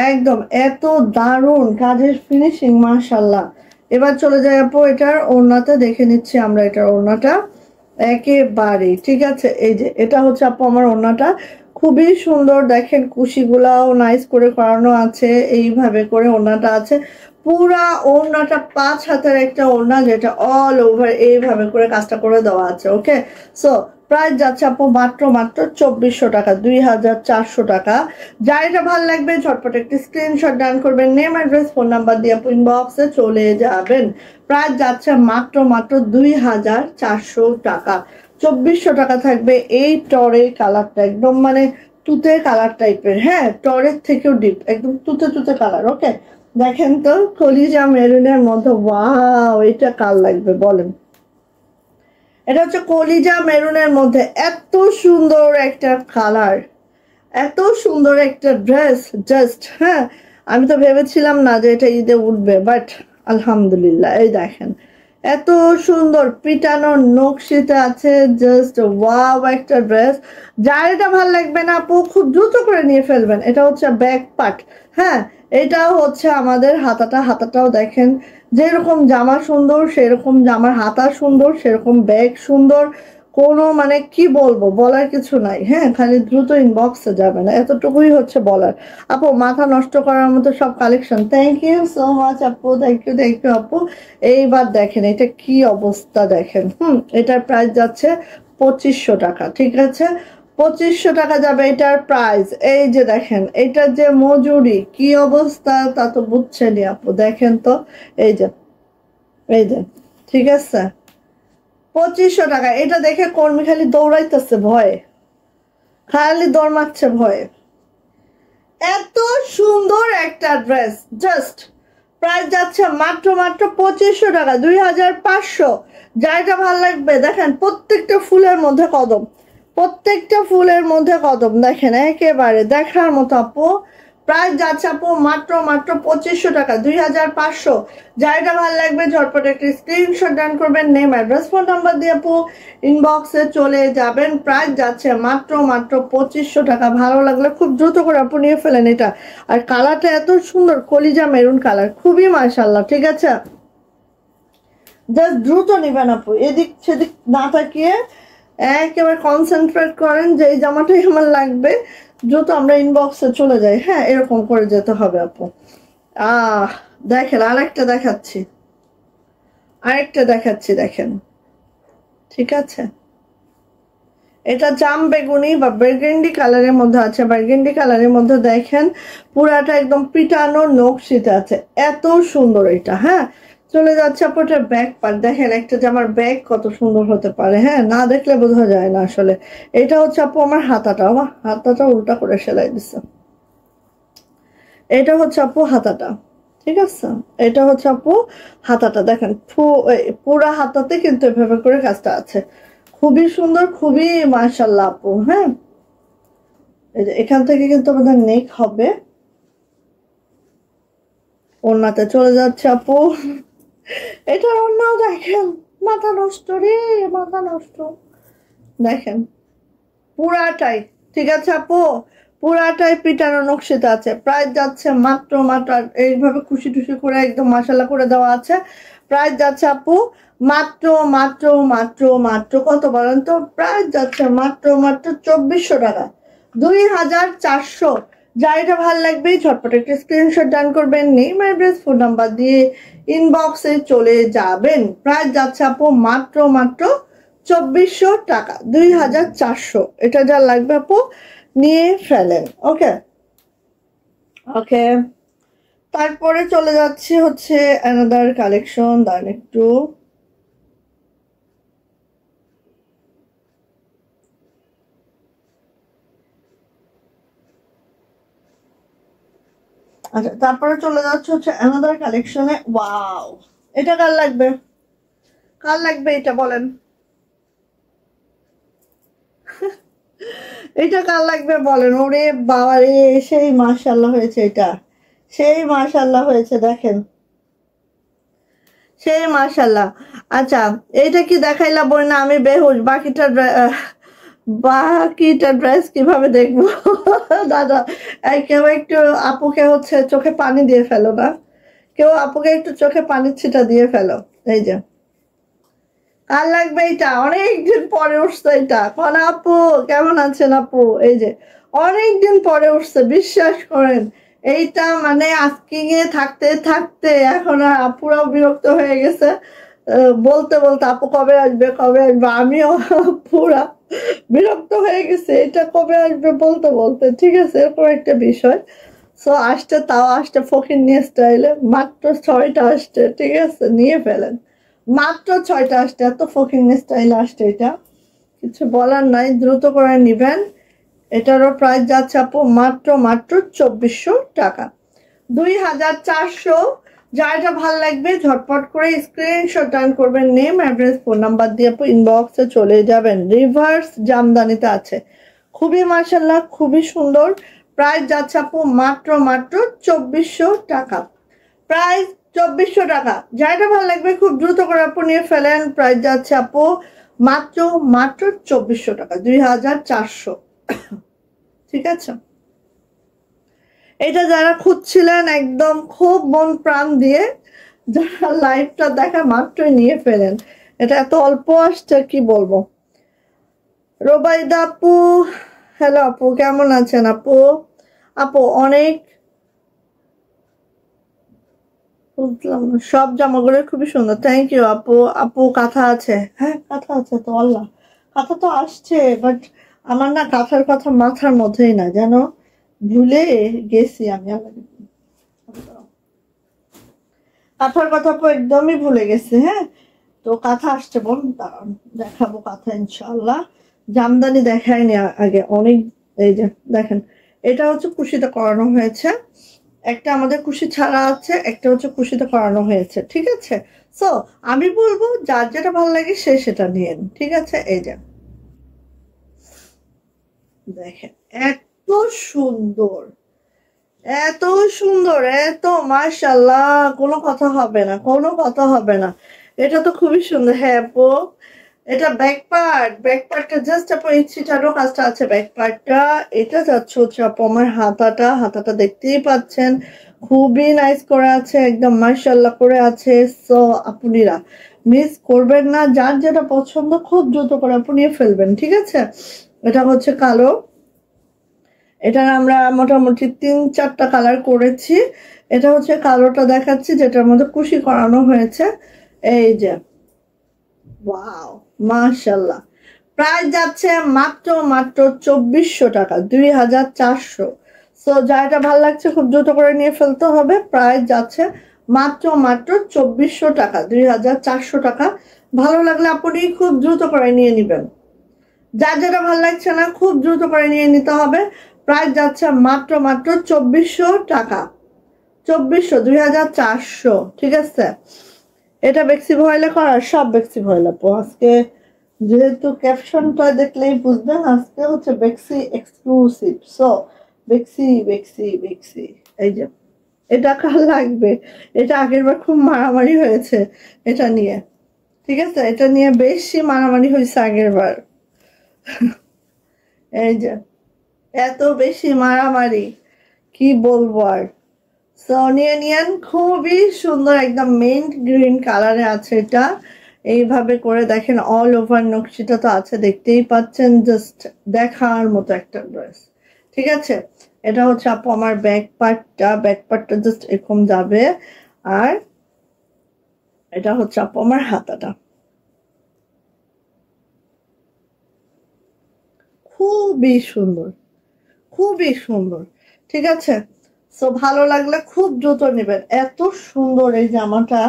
একদম এত দারুণ কাজের ফিনিশিং মাশাআল্লাহ। এবার চলে যাই আপু এটার ওড়নাতে, দেখে নিচ্ছি আমরা এটার ওড়নাটা একেবারে। ঠিক আছে, এই যে এটা হচ্ছে আপু আমার ওড়নাটা, খুবই সুন্দর। দেখেন কুশিগুলাও নাইস করে করানো আছে, এইভাবে করে ওড়নাটা আছে। পুরা ওড়নাটা 5 হাতের একটা ওড়না, যেটা অল ওভার এইভাবে করে কাজটা করে দেওয়া আছে। ওকে, সো প্রাইস যাচ্ছে আপু মাত্র মাত্র 2400 টাকা, 2400 টাকা। যার এটা ভালো লাগবে ঝটপট একটি স্ক্রিনশট ডান করবেন, নেম অ্যাড্রেস ফোন নাম্বার দিয়ে আপু ইনবক্সে চলে যাবেন। প্রাইস যাচ্ছে মাত্র মাত্র 2400 টাকা। 2400 টাকা থাকবে এই টরে কালারটা, একদম মানে তুতে কালার টাইপের। হ্যাঁ টরের থেকেও ডিপ, একদম তুতে তুতে কালার। ওকে, দেখেন তো কলিজা মেরুনের মধ্যে, ওয়াও এটা কার লাগবে বলেন। এটা হচ্ছে কলিজা মেরুনের মধ্যে এত সুন্দর একটা কালার, এত সুন্দর একটা ড্রেস, জাস্ট হ্যাঁ আমি তো ভেবেছিলাম না যে এটা ঈদে উঠবে, বাট আলহামদুলিল্লাহ। এই দেখেন এত সুন্দর পিটানো নকশিতে আছে, জাস্ট ওয়াও একটা ড্রেস। যার এটা ভাল লাগবে না আপু খুব দ্রুত করে নিয়ে ফেলবেন। এটা হচ্ছে ব্যাক পার্ট, হ্যাঁ এটাও হচ্ছে আমাদের হাতাটা, হাতাটাও দেখেন যেরকম জামা সুন্দর সেরকম জামার হাতা সুন্দর, সেরকম ব্যাগ সুন্দর। কোনো মানে কি বলবো, বলার কিছু নাই। হ্যাঁ খালি দ্রুত ইনবক্সে যাবে না, এতটুকুই হচ্ছে বলার। আপু মাথা নষ্ট করার মতো সব collection, thank you so much আপু, থ্যাংক ইউ আপু। এইবার দেখেন এটা কি অবস্থা দেখেন, এটার প্রাইস যাচ্ছে 2500 টাকা। ঠিক আছে, 2500 টাকা যাবে এটার প্রাইস। এই যে দেখেন এটার যে মজুরি কি অবস্থা তা তো বুঝছেনই আপু, দেখেন তো এই যে এই যে ঠিক আছে 2500 টাকা। এটা দেখে কর্মী খালি দৌড়াইতেছে ভয়ে, খালি দৌড় মারছে ভয়ে। এত সুন্দর একটা ড্রেস, জাস্ট প্রাইস যাচ্ছে মাত্র 2500 টাকা, 2500। যাইটা ভালো লাগবে দেখেন প্রত্যেকটা ফুলের মধ্যে কদম, প্রত্যেকটা ফুলের মধ্যে কদম দেখেন একেবারে দেখার মতো আপু। প্রাইস যাচ্ছে আপু মাত্র 2500 টাকা, 2500। যাইটা ভালো লাগবে ঝটপট একটি স্ক্রিনশট ডান করবেন, নেম অ্যাড্রেস ফোন নাম্বার দিয়ে আপু ইনবক্সে চলে যাবেন। প্রাইস যাচ্ছে মাত্র 2500 টাকা। ভালো লাগলে খুব দ্রুত করে আপু নিয়ে ফেলেন এটা। আর কালারটা এত সুন্দর কলিজা মেরুন কালার, খুবই মাশাআল্লাহ। ঠিক আছে, জাস্ট দ্রুত নিবেন আপু, এদিক সেদিক না তাকিয়ে একেবারে কনসেন্ট্রেট করেন যে এই জামাটাই আমার লাগবে, দ্রুত আমরা ইনবক্সে চলে যাই। হ্যাঁ এরকম করে যেতে হবে আপু। দেখেন আরেকটা দেখাচ্ছি, আরেকটা দেখাচ্ছি দেখেন। ঠিক আছে, এটা জাম বেগুনি বা বার্গেন্ডি কালারের মধ্যে আছে, বার্গেন্ডি কালারের মধ্যে দেখেন পুরাটা একদম পিটানো নকশিতে আছে, এত সুন্দর এটা। হ্যাঁ চলে যাচ্ছে আপু এটার ব্যাক পার্ট, দেখেন একটা জামার ব্যাগ কত সুন্দর হতে পারে, হ্যাঁ না দেখলে বোঝা যায় না আসলে। এটা হচ্ছে আপু আমার হাতাটা, আমার হাতাটা উল্টা করে সেলাই দিচ্ছে। এটা হচ্ছে আপু হাতাটা, ঠিক আছে, এটা হচ্ছে আপু হাতাটা দেখেন পুরা হাতাতে কিন্তু এভাবে করে কাজটা আছে, খুবই সুন্দর, খুবই মাশাআল্লাহ আপু। হ্যাঁ এই যে এখান থেকে কিন্তু আমাদের নেক হবে, ওড়নাতে চলে যাচ্ছে আপু। এটার ওড়নাও দেখেন, মাথা নষ্ট রে, মাথা নষ্ট। দেখেন পুরাটাই, ঠিক আছে আপু, পুরাটাই পিটানো নকশিতে আছে। প্রাইস যাচ্ছে মাত্র এইভাবে খুশি টুসি করে একদম মাশাআল্লাহ করে দেওয়া আছে। প্রাইস যাচ্ছে আপু মাত্র মাত্র মাত্র মাত্র কত বলেন তো? প্রাইস যাচ্ছে মাত্র 2400 টাকা, 2400। যার এটা ভালো লাগবে ঝটপট একটা স্ক্রিনশট ডান করবেন, নেম অ্যাড্রেস ফোন নাম্বার দিয়ে ইনবক্সে চলে যাবেন। প্রাইস যাচ্ছে আপু মাত্র 2400 টাকা, 2400। এটা যা লাগবে আপু নিয়ে ফেলেন। ওকে ওকে, তারপরে চলে যাচ্ছে হচ্ছে অ্যানাদার কালেকশন। দাঁড়ান একটু, আচ্ছা তারপরে চলে যাচ্ছে হচ্ছে অ্যানাদার কালেকশনে। ওয়াও, এটা কার লাগবে, কার লাগবে এটা বলেন, এটা কার লাগবে বলেন? ওরে বাবা রে, সেই মাশাআল্লাহ হয়েছে এটা, সেই মাশাআল্লাহ হয়েছে দেখেন, সেই মাশাআল্লাহ। আচ্ছা এইটা কি দেখাইলা বই না, আমি বেহুশ, বাকিটা ড্রেস কিভাবে দেখবো? দাদা কেউ একটু আপুকে হচ্ছে চোখে পানি দিয়ে ফেলো না, কেউ আপুকে একটু চোখে পানির ছিটা দিয়ে ফেলো। এই যে কার লাগবে এটা, অনেকদিন পরে উঠছে এটা। কোন আপু কেমন আছেন আপু? এই যে অনেকদিন পরে উঠছে, বিশ্বাস করেন এইটা মানে আস্কিং এ থাকতে থাকতে এখন আর আপুরাও বিরক্ত হয়ে গেছে, বলতে বলতে আপু কবে আসবে কবে আসবে, আমিও পুরা বিরক্ত হয়ে গেছে এটা কবে আসবে বলতে বলতে। ঠিক আছে, এরকম একটা বিষয়। সো আসতে, তাও আসতে ফকির নিয়ে স্টাইলে, মাত্র 6টা আসছে, ঠিক আছে নিয়ে ফেলেন, মাত্র 6টা আসছে, এত ফকির নিয়ে স্টাইলে আসছে, এটা কিছু বলার নাই, দ্রুত করে নিবেন। এটারও প্রাইস যাচ্ছে আপু মাত্র 2400 টাকা, 2400। যারটা ভালো লাগবে ঝটপট করে স্ক্রিনশট ডান করবেন, নেম অ্যাড্রেস ফোন নাম্বার দিয়ে আপু ইনবক্সে চলে যাবেন। রিভার্স জামদানিতে আছে, খুবই মাশাআল্লাহ, খুবই সুন্দর। প্রাইস যাচ্ছে আপু মাত্র 2400 টাকা, প্রাইস 2400 টাকা। যারটা ভালো লাগবে খুব দ্রুত করে আপু নিয়ে ফেলেন। প্রাইস যাচ্ছে আপু মাত্র 2400 টাকা, 2400। ঠিক আছে, এটা যারা খুঁজছিলেন একদম খুব মন প্রাণ দিয়ে, যারা লাইভটা দেখা মাত্রই নিয়ে ফেলেন, এটা এত অল্প আসছে কি বলবো। রোবাইদা আপু, হ্যালো আপু কেমন আছেন আপু? আপু অনেক বুঝলাম না, সব জামাগুলো খুবই সুন্দর, থ্যাংক ইউ আপু। আপু কাঁথা আছে, হ্যাঁ কাঁথা আছে তো, আল্লাহ কাঁথা তো আসছে, বাট আমার না কাঁথার কথা মাথার মধ্যেই না, যেন ভুলে গেছি আমি। কাঁথার কথা তো একদমই ভুলে গেছি। হ্যাঁ, তো কাঁথা আসছে, বলুন দাঁড়ান দেখাবো কাঁথা ইনশাল্লাহ। জামদানি দেখায়নি আগে অনেক। এই যে দেখেন, এটা হচ্ছে কুশিতে করানো হয়েছে, একটা আমাদের কুশি ছাড়া আছে, একটা হচ্ছে কুশিতে করানো হয়েছে, ঠিক আছে। সো আমি বলবো যার যেটা ভালো লাগে সে সেটা নিয়েন, ঠিক আছে। এই যে দেখেন, এত সুন্দর, এত সুন্দর, এত মাশাল্লাহ, কোনো কথা হবে না, কোনো কথা হবে না। এটা তো খুবই সুন্দর। হ্যাঁ আপু, এটা ব্যাক পার্ট, ব্যাক পার্টটা জাস্ট আপু এই ছিটানো কাজটা আছে ব্যাক পার্টটা। এটা যাচ্ছে হচ্ছে আপু আমার হাতাটা, হাতাটা দেখতেই পাচ্ছেন খুবই নাইস করে আছে, একদম মাশাল্লাহ করে আছে। সো আপুনিরা মিস করবেন না, যার যেটা পছন্দ খুব দ্রুত করে আপু নিয়ে ফেলবেন, ঠিক আছে। এটা হচ্ছে কালো, এটার আমরা মোটামুটি 3-4টা কালার করেছি। এটা হচ্ছে কালোটা দেখাচ্ছি, যেটার মধ্যে কুশি করানো হয়েছে। এই যে ওয়াও, মাশাল্লাহ। প্রাইস যাচ্ছে মাত্র মাত্র 2400 টাকা, 2400। সো যাটা ভালো লাগছে খুব দ্রুত করে নিয়ে ফেলতে হবে। প্রাইস যাচ্ছে মাত্র মাত্র 2400 টাকা, 2400 টাকা। ভালো লাগলে আপনি খুব দ্রুত করে নিয়ে নেবেন। যার যেটা ভালো লাগছে না খুব দ্রুত করে নিয়ে নিতে হবে। প্রাইস যাচ্ছে মাত্র মাত্র 2400 টাকা, 2400, 2400, ঠিক আছে। এটা বেক্সি ভয়েলে করা, সব বেক্সি ভয়েল আপু। আজকে যেহেতু ক্যাপশনটা দেখলেই বুঝবেন আজকে হচ্ছে বেক্সি এক্সক্লুসিভ। সো বেক্সি বেক্সি বেক্সি। এই যে এটা কার লাগবে, এটা আগের বার খুব মারামারি হয়েছে এটা নিয়ে, ঠিক আছে। এটা নিয়ে বেশি মারামারি হয়েছে আগের বার। এই যে এত বেশি মারামারি কি বলবো আর। সো নিয়ে নিয়েন, খুবই সুন্দর, একদম মেইন গ্রিন কালারে আছে এটা। এইভাবে করে দেখেন অল ওভার নকশিটা তো আছে, দেখতেই পাচ্ছেন, জাস্ট দেখার মতো একটা ড্রেস, ঠিক আছে। এটা হচ্ছে আপু আমার ব্যাক পার্টটা, ব্যাক পার্টটা জাস্ট এরকম যাবে। আর এটা হচ্ছে আপু আমার হাতাটা, খুবই সুন্দর, খুবই সুন্দর, ঠিক আছে। সো ভালো লাগলে খুব দ্রুত নেবেন, এত সুন্দর এই জামাটা,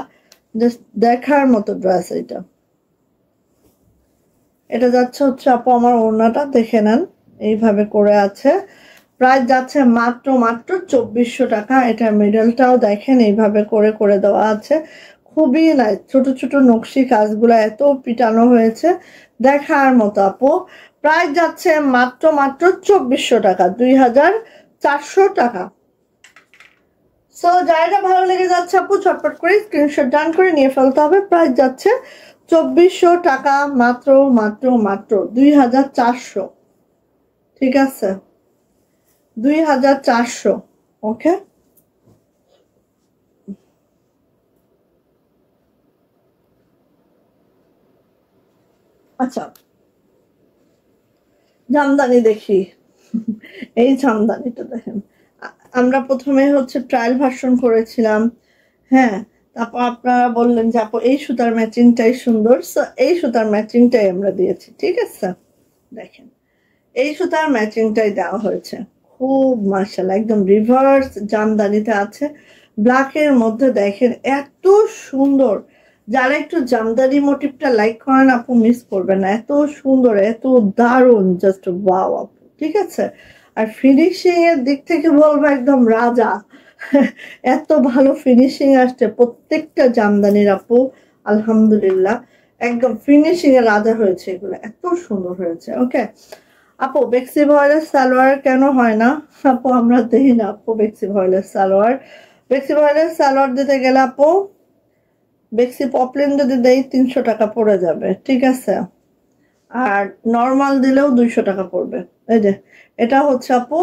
জাস্ট দেখার মতো ড্রেস এটা। এটা যাচ্ছে হচ্ছে আপু আমার ওড়নাটা দেখে নেন, এইভাবে করে আছে। প্রাইস যাচ্ছে মাত্র মাত্র 2400 টাকা। এটা মিডলটাও দেখেন এইভাবে করে করে দেওয়া আছে, খুবই নাই, ছোট ছোট নকশি কাজগুলো এত পিটানো হয়েছে, দেখার মতো আপু। প্রাইস যাচ্ছে মাত্র মাত্র 2400 টাকা, 2400 টাকা। সো যারা ভালো লেগে যাচ্ছে আপু চটপট করে স্ক্রিনশট ডান করে নিয়ে ফেলতে হবে। প্রাইস যাচ্ছে 2400 টাকা, মাত্র মাত্র মাত্র 2400, ঠিক আছে, 2400। ওকে, আচ্ছা জামদানি দেখি। এই জামদানিটা দেখেন, আমরা প্রথমে হচ্ছে ট্রায়াল ভার্সন করেছিলাম। হ্যাঁ, তারপর আপনারা বললেন যে আপু এই সুতার ম্যাচিংটাই সুন্দর, সো এই সুতার ম্যাচিংটাই আমরা দিয়েছি, ঠিক আছে। দেখেন এই সুতার ম্যাচিংটাই দেওয়া হয়েছে, খুব মাশাআল্লাহ, একদম রিভার্স জামদানিতে আছে, ব্ল্যাকের মধ্যে দেখেন এত সুন্দর। যারা একটু জামদানি মোটিভটা লাইক করেন আপু মিস করবেন না, এত সুন্দর, এত দারুণ, জাস্ট ওয়াও আপু, ঠিক আছে। আর ফিনিশিং এর দিক থেকে বলবো একদম রাজা। এত ভালো ফিনিশিং আসছে প্রত্যেকটা জামদানির আপু, আলহামদুলিল্লাহ, একদম ফিনিশিং এ রাজা হয়েছে, এগুলো এত সুন্দর হয়েছে। ওকে আপু, বেক্সি ভয়েলের সালোয়ার কেন হয় না? আপু আমরা দেই না আপু বেক্সি ভয়েলের সালোয়ার। বেক্সি ভয়েলের সালোয়ার দিতে গেলে আপু বেক্সি পপলিন যদি দেই 300 টাকা পড়ে যাবে, ঠিক আছে। আর নর্মাল দিলেও 200 টাকা পড়বে। এই যে এটা হচ্ছে আপু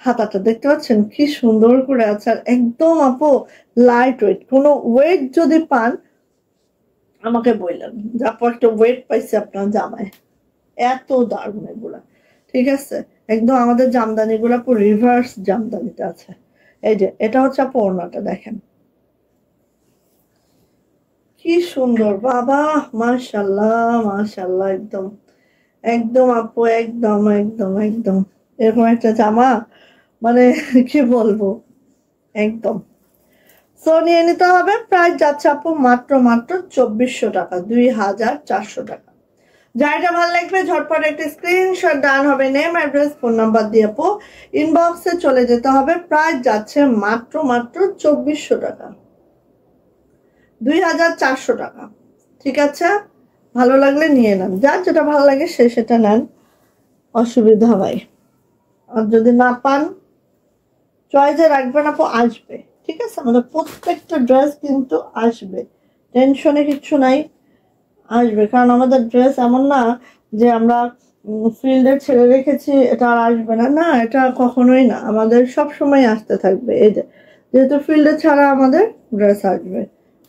হাতাটা, দেখতে পাচ্ছেন কি সুন্দর করে আছে, আর একদম আপু লাইট ওয়েট। কোনো ওয়েট যদি পান আমাকে বললেন যে আপু একটা ওয়েট পাইছে আপনার জামায়, এত দারুণ এগুলা, ঠিক আছে। একদম আমাদের জামদানি গুলা পুরো রিভার্স জামদানিতে আছে। এই যে এটা হচ্ছে আপু ওড়নাটা দেখেন কি সুন্দর, বাবা মাশাল্লাহ মাশাল্লাহ, একদম একদম আপু, একদম একদম একদম এরকম একটা জামা, মানে কি বলবো, একদম। সো নিয়ে নিতে হবে। প্রাইস যাচ্ছে আপু মাত্র মাত্র 2400 টাকা, 2400 টাকা। যাইটা ভালো লাগবে ঝটপট একটা স্ক্রিনশট ডান হবে, নেম অ্যাড্রেস ফোন নাম্বার দিয়ে আপু ইনবক্সে চলে যেতে হবে। প্রাইস যাচ্ছে মাত্র মাত্র 2400 টাকা, 2400 টাকা। ঠিক আছে, ভালো লাগলে নিয়ে নেন, যার যেটা ভালো লাগে সে সেটা নেন, অসুবিধা হয়। আর যদি না পান চয়েসে রাখবেন আপু, আসবে। ঠিক আছে, আমাদের প্রত্যেকটা ড্রেস কিন্তু আসবে, টেনশনে কিচ্ছু নাই, আসবে। কারণ আমাদের ড্রেস এমন না যে আমরা ফিল্ডে ছেড়ে রেখেছি এটা আর আসবে না, না এটা কখনোই না, আমাদের সব সময় আসতে থাকবে। এই যে যেহেতু ফিল্ডে ছাড়া আমাদের ড্রেস আসবে,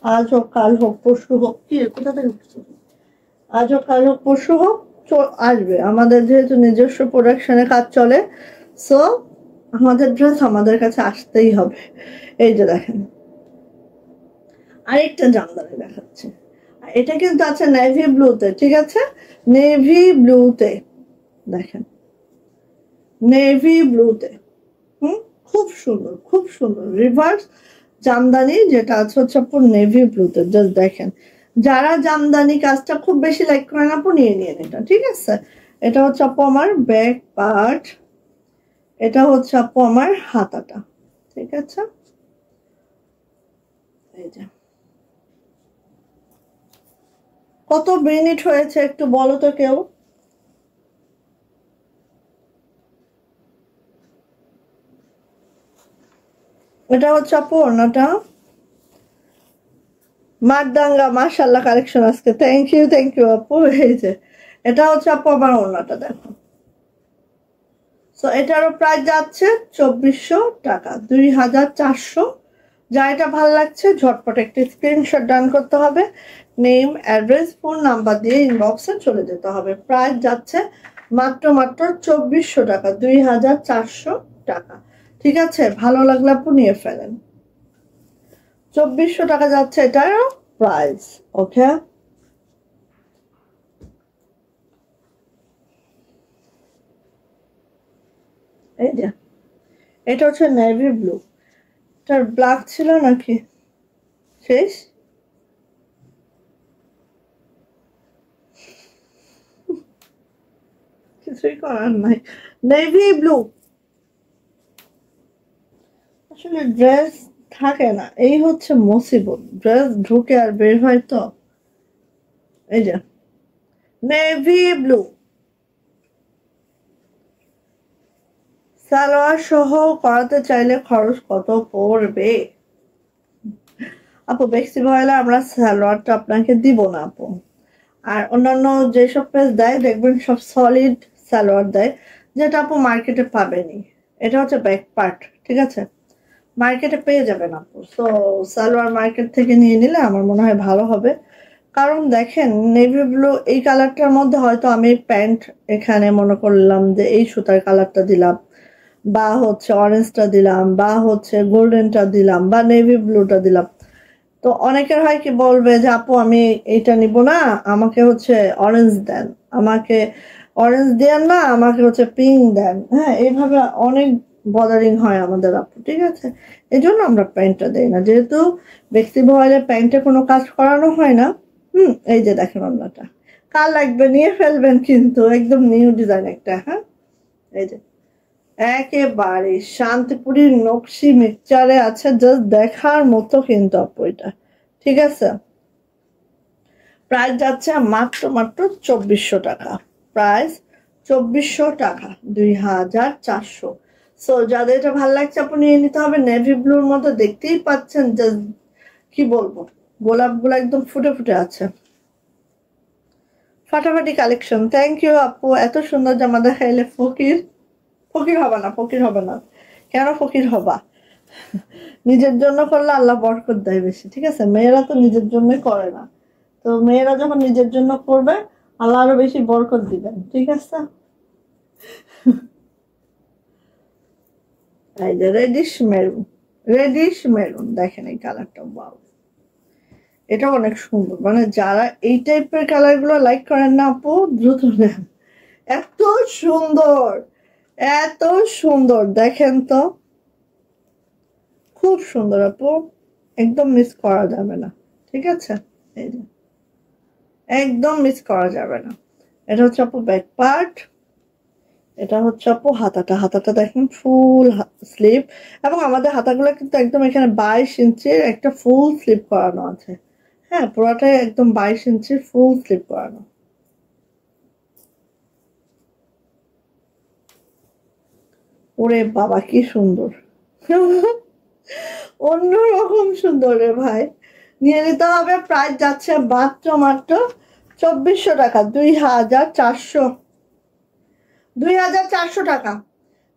আজ হোক কাল হোক পরশু হোক, কি কোথা থেকে উঠছে? আজ হোক কাল হোক পরশু হোক আসবে। আমাদের যেহেতু নিজস্ব প্রোডাকশনে কাজ চলে, সো আমাদের ড্রেস আমাদের কাছে আসতেই হবে। এই যে দেখেন আরেকটা জামদানি দেখাচ্ছে, এটা কিন্তু আছে নেভি ব্লুতে। ঠিক আছে, নেভি ব্লুতে দেখেন, নেভি ব্লুতে, খুব সুন্দর খুব সুন্দর রিভার্স জামদানি, যেটা আছে হচ্ছে আপু নেভি ব্লুতে। জাস্ট দেখেন, যারা জামদানি কাজটা খুব বেশি লাইক করেন আপু নিয়ে নিন এটা। ঠিক আছে, এটা হচ্ছে আপু আমার ব্যাক পার্ট, এটা হচ্ছে আপু আমার হাতাটা। ঠিক আছে, এই যে কত মিনিট হয়েছে একটু বলো তো কেউ? এটা হচ্ছে আপু ওড়নাটা, মারদাঙ্গা মাশাল্লাহ কালেকশন আজকে, থ্যাংক ইউ আপু। এই যে এটা হচ্ছে আপু আমার ওড়নাটা, দেখো। সো এটারও প্রাইস যাচ্ছে 2400 টাকা, 2400। যা এটা ভালো লাগছে ঝটপট একটি স্ক্রিনশট ডান করতে হবে, নেম অ্যাড্রেস ফোন নাম্বার দিয়ে ইনবক্সে চলে যেতে হবে। প্রাইস যাচ্ছে মাত্র মাত্র 2400 টাকা, 2400 টাকা। ঠিক আছে, ভালো লাগলে আপু নিয়ে ফেলেন। 2400 টাকা যাচ্ছে এটার প্রাইস। ওকে, এই যে এটা হচ্ছে নেভি ব্লু, এটার ব্ল্যাক ছিল নাকি শেষ? কিছুই করার নাই, নেভি ব্লু। আসলে ড্রেস থাকে না, এই হচ্ছে মুসিবত, ড্রেস ঢুকে আর বের হয় তো। এই যে নেভি ব্লু, সালোয়ার সহ করাতে চাইলে খরচ কত পড়বে আপু? বেক্সি ভয়েলে আমরা সালোয়ারটা আপনাকে দিব না আপু। আর অন্যান্য যেসব পেজ দেয় দেখবেন সব সলিড সালোয়ার দেয়, যেটা আপু মার্কেটে পাবেনি। এটা হচ্ছে ব্যাক পার্ট। ঠিক আছে, মার্কেটে পেয়ে যাবেন আপু। সো সালোয়ার মার্কেট থেকে নিয়ে নিলে আমার মনে হয় ভালো হবে। কারণ দেখেন নেভি ব্লু এই কালারটার মধ্যে হয়তো আমি প্যান্ট এখানে মনে করলাম যে এই সুতার কালারটা দিলাম, বা হচ্ছে অরেঞ্জটা দিলাম, বা হচ্ছে গোল্ডেনটা দিলাম, বা নেভি ব্লুটা দিলাম। তো অনেকের হয় কি বলবে যে আপু আমি এইটা নিব না, আমাকে হচ্ছে অরেঞ্জ দেন, আমাকে অরেঞ্জ দেন না, আমাকে হচ্ছে পিঙ্ক দেন। হ্যাঁ, এইভাবে অনেক বদারিং হয় আমাদের আপু। ঠিক আছে, এই জন্য আমরা প্যান্টটা দেই না, যেহেতু ব্যক্তি ভয়েলে প্যান্টে কোনো কাজ করানো হয় না। এই যে দেখেন অন্যটা, কার লাগবে নিয়ে ফেলবেন, কিন্তু একদম নিউ ডিজাইন একটা। হ্যাঁ, এই যে একেবারে শান্তিপুরীর নকশি মিক্সচারে আছে, জাস্ট দেখার মতো কিন্তু আপু এটা। ঠিক আছে, প্রাইস যাচ্ছে মাত্র মাত্র 2400 টাকা, প্রাইস 2400 টাকা, 2400। সো যাদের এটা ভালো লাগছে আপনি নিয়ে নিতে হবে। নেভি ব্লুর মধ্যে দেখতেই পাচ্ছেন যে কি বলবো, গোলাপ গুলো একদম ফুটে ফুটে আছে, ফাটাফাটি কালেকশন। থ্যাংক ইউ আপু, এত সুন্দর জামা দেখাইলে। ফকির ফকির হবা না, ফকির হবে না, কেন ফকির হবা? নিজের জন্য করলে আল্লাহ বরকত দেয় বেশি। ঠিক আছে, মেয়েরা তো নিজের জন্যই করে না, তো মেয়েরা যখন নিজের জন্য করবে আল্লাহ আরো বেশি বরকত দিবেন। ঠিক আছে, এই যে রেডিশ মেরুন, রেডিশ মেরুন দেখেন এই কালারটা, ওয়াও, এটা অনেক সুন্দর। মানে যারা এই টাইপের কালার গুলো লাইক করেন না আপু, দ্রুত নেন, এত সুন্দর, এত সুন্দর, দেখেন তো, খুব সুন্দর আপু, একদম মিস করা যাবে না। ঠিক আছে, এই যে একদম মিস করা যাবে না। এটা হচ্ছে আপু ব্যাক পার্ট, এটা হচ্ছে আপু হাতাটা। হাতাটা দেখেন ফুল স্লিভ, এবং আমাদের হাতাগুলো কিন্তু একদম এখানে 22 ইঞ্চির একটা ফুল স্লিভ করানো আছে। হ্যাঁ, পুরোটাই একদম 22 ইঞ্চির ফুল স্লিভ করানো। ওরে বাবা কি সুন্দর, অন্যরকম সুন্দর রে ভাই। নিয়ে নিতে হবে। প্রাইস যাচ্ছে মাত্র 2400 টাকা, 2400 টাকা।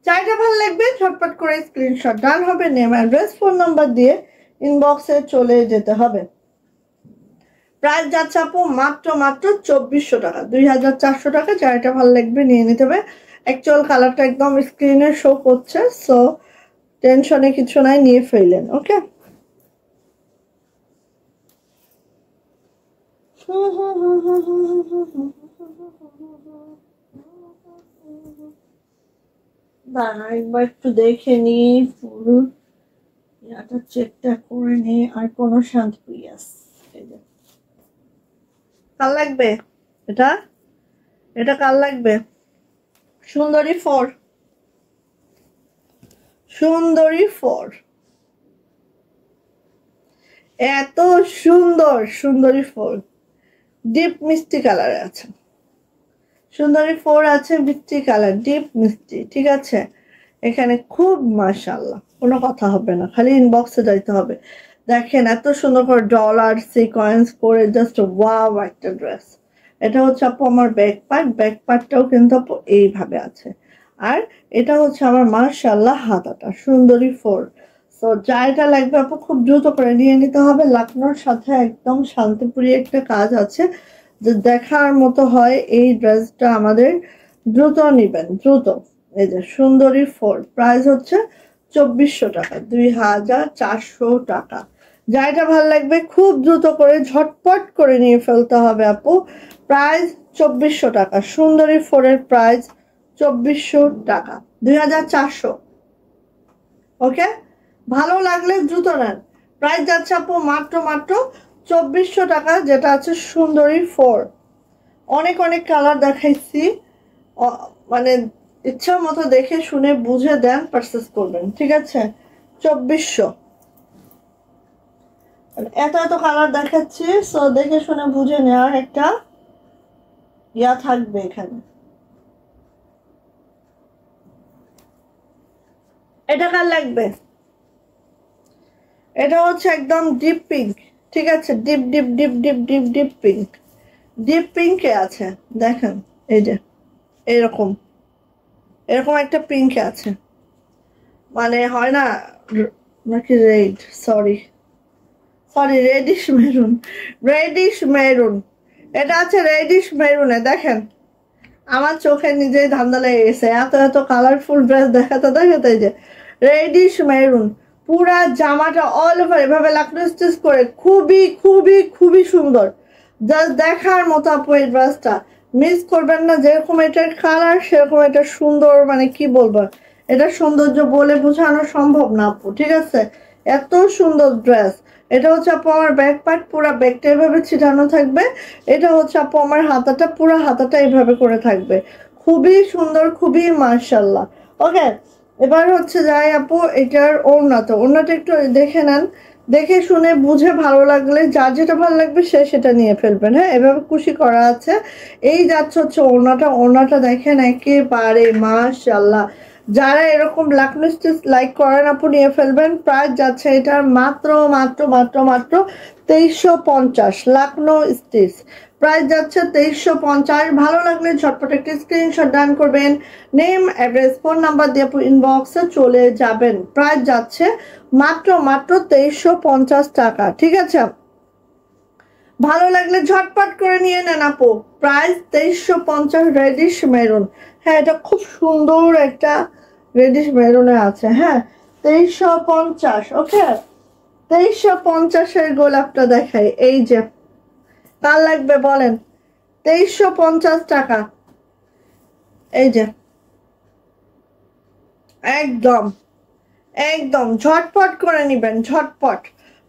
চাইটা ভালো লাগবে, ঝটপট করে স্ক্রিনশট ডান হবে, নেম অ্যাড্রেস ফোন নাম্বার দিয়ে ইনবক্সে চলে যেতে হবে। প্রাইস যাচ্ছে আপু মাত্র 2400 টাকা, 2400 টাকা। চাইটা ভালো লাগবে নিয়ে নিতে হবে। অ্যাকচুয়াল কালারটা একদম স্ক্রিনে শো করছে, সো টেনশনে কিছু নাই, নিয়ে ফেললেন। ওকে, দাঁড়া একবার একটু দেখে নি, ফুল ইয়াটা চেকটা করে নি। আর কোনো শান্তি, ইয়াস, কাল লাগবে এটা, এটা কাল লাগবে। সুন্দরী 4, সুন্দরী 4, এত সুন্দর। সুন্দরী 4 ডিপ মিষ্টি কালারে আছে। সুন্দরী 4 আছে মিষ্টি কালার, ডিপ মিষ্টি। ঠিক আছে, এখানে খুব মাশাআল্লাহ, কোনো কথা হবে না, খালি ইনবক্সে যাইতে হবে। দেখেন এত সুন্দর করে ডলার সিকোয়েন্স করে, জাস্ট ওয়াও একটা ড্রেস। এটা হচ্ছে আপু আমার ব্যাক পার্ট, ব্যাক পার্টটাও কিন্তু আপু এইভাবে আছে। আর এটা হচ্ছে আমার মাশাআল্লাহ হাতাটা, সুন্দরী 4। তো যাইটা লাগবে আপু খুব দ্রুত করে নিয়ে নিতে হবে। লাকনোর সাথে একদম শান্তিপুরি একটা কাজ আছে, যে দেখার মতো হয়। এই ড্রেসটা আমাদের দ্রুত নিবেন, দ্রুত। এই যে সুন্দরী 4, প্রাইস হচ্ছে 2400 টাকা, 2400 টাকা। যাইটা ভালো লাগবে খুব দ্রুত করে ঝটপট করে নিয়ে ফেলতে হবে আপু। প্রাইস 2400 টাকা, সুন্দরী 4 এর প্রাইস 2400 টাকা, 2400। ওকে, ভালো লাগলে দ্রুত নেন। প্রাইস যাচ্ছে আপু মাত্র 2400 টাকা, যেটা আছে সুন্দরী 4। অনেক অনেক কালার দেখাইছি, মানে ইচ্ছা মতো দেখে শুনে বুঝে দেন, পারচেস করবেন। ঠিক আছে, 2400। এত এত কালার দেখাচ্ছি, সো দেখে শুনে বুঝে নেওয়ার একটা ইয়া থাকবে এখানে। এটা কার লাগবে? এটা হচ্ছে একদম ডিপ পিঙ্ক। ঠিক আছে, deep deep deep deep deep deep pink, deep পিঙ্কে আছে। দেখেন এই যে এরকম, এরকম একটা পিঙ্কে আছে, মানে হয় না নাকি red, sorry sorry, radish maroon, radish maroon. এটা আছে রেডিশ মেরুনে। দেখেন আমার চোখে নিজেই ধান্দা লেগে গেছে, এত এত কালারফুল ড্রেস দেখাতে দেখাতে। যে রেডিশ মেরুন, পুরা জামাটা অল ওভার এভাবে লাকড়ি স্টিচ করে, খুবই খুবই খুবই সুন্দর। জাস্ট দেখার মতো আপু এই ড্রেসটা, মিস করবেন না। যেরকম এটার কালার সেরকম এটা সুন্দর, মানে কি বলবো, এটা সৌন্দর্য বলে বোঝানো সম্ভব না আপু। ঠিক আছে, এত সুন্দর ড্রেস। এটা হচ্ছে আপু আমার ব্যাক পার্ট, পুরা ব্যাগটা এভাবে ছিটানো থাকবে। এটা হচ্ছে আপু আমার হাতাটা, পুরো হাতাটা এইভাবে করে থাকবে। খুবই সুন্দর, খুবই মাশাআল্লাহ। ওকে, এবার হচ্ছে যাই আপু এটার ওড়নাটা। ওড়নাটা একটু দেখে নেন, দেখে শুনে বুঝে ভালো লাগলে, যার যেটা ভালো লাগবে সে সেটা নিয়ে ফেলবেন। হ্যাঁ, এভাবে খুশি করা আছে। এই যাচ্ছে হচ্ছে ওড়নাটা, ওড়নাটা দেখেন একেবারে মাশাআল্লাহ। যারা এরকম লাকনো স্টিচ লাইক করেন আপু নিয়ে ফেলবেন। প্রাইস যাচ্ছে এটার মাত্র মাত্র মাত্র মাত্র 2350, লাকনো স্টিচ। প্রাইস যাচ্ছে 2350। ভালো লাগলে ঝটপট একটি স্ক্রিনশট ডান করবেন, নেম অ্যাড্রেস ফোন নাম্বার দিয়ে আপু ইনবক্সে চলে যাবেন। প্রাইস যাচ্ছে মাত্র মাত্র 2350 টাকা। ঠিক আছে, ভালো লাগলে ঝটপট করে নিয়ে নেন আপু। Price 2350, radish maroon. হ্যাঁ, এটা খুব সুন্দর একটা রেডিশ মেরুনে আছে। হ্যাঁ, 2350। ওকে, 2350-এর গোলাপটা দেখাই। এই যে কার লাগবে বলেন, 2350 টাকা। এই যে একদম একদম ঝটপট করে নিবেন, ঝটপট।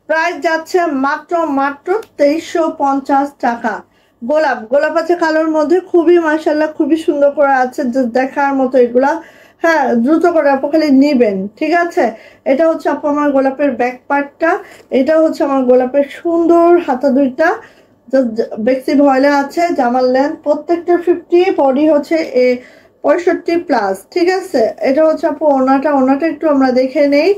প্রাইস যাচ্ছে মাত্র মাত্র 2350 টাকা। গোলাপ আছে কালোর মধ্যে, খুবই মাশাআল্লাহ খুবই সুন্দর করে আছে, দেখার মতো এগুলা। হ্যাঁ, দ্রুত করে আপু খালি নিবেন, ঠিক আছে। এটা হচ্ছে আপু আমার গোলাপের ব্যাক পার্টটা, এটা হচ্ছে আমার গোলাপের সুন্দর হাতা দুইটা, বেক্সি ভয়েলে আছে। জামার লেন্থ প্রত্যেকটা 50, বডি হচ্ছে 65+, ঠিক আছে। এটা হচ্ছে আপু ওনাটা একটু আমরা দেখে নেই।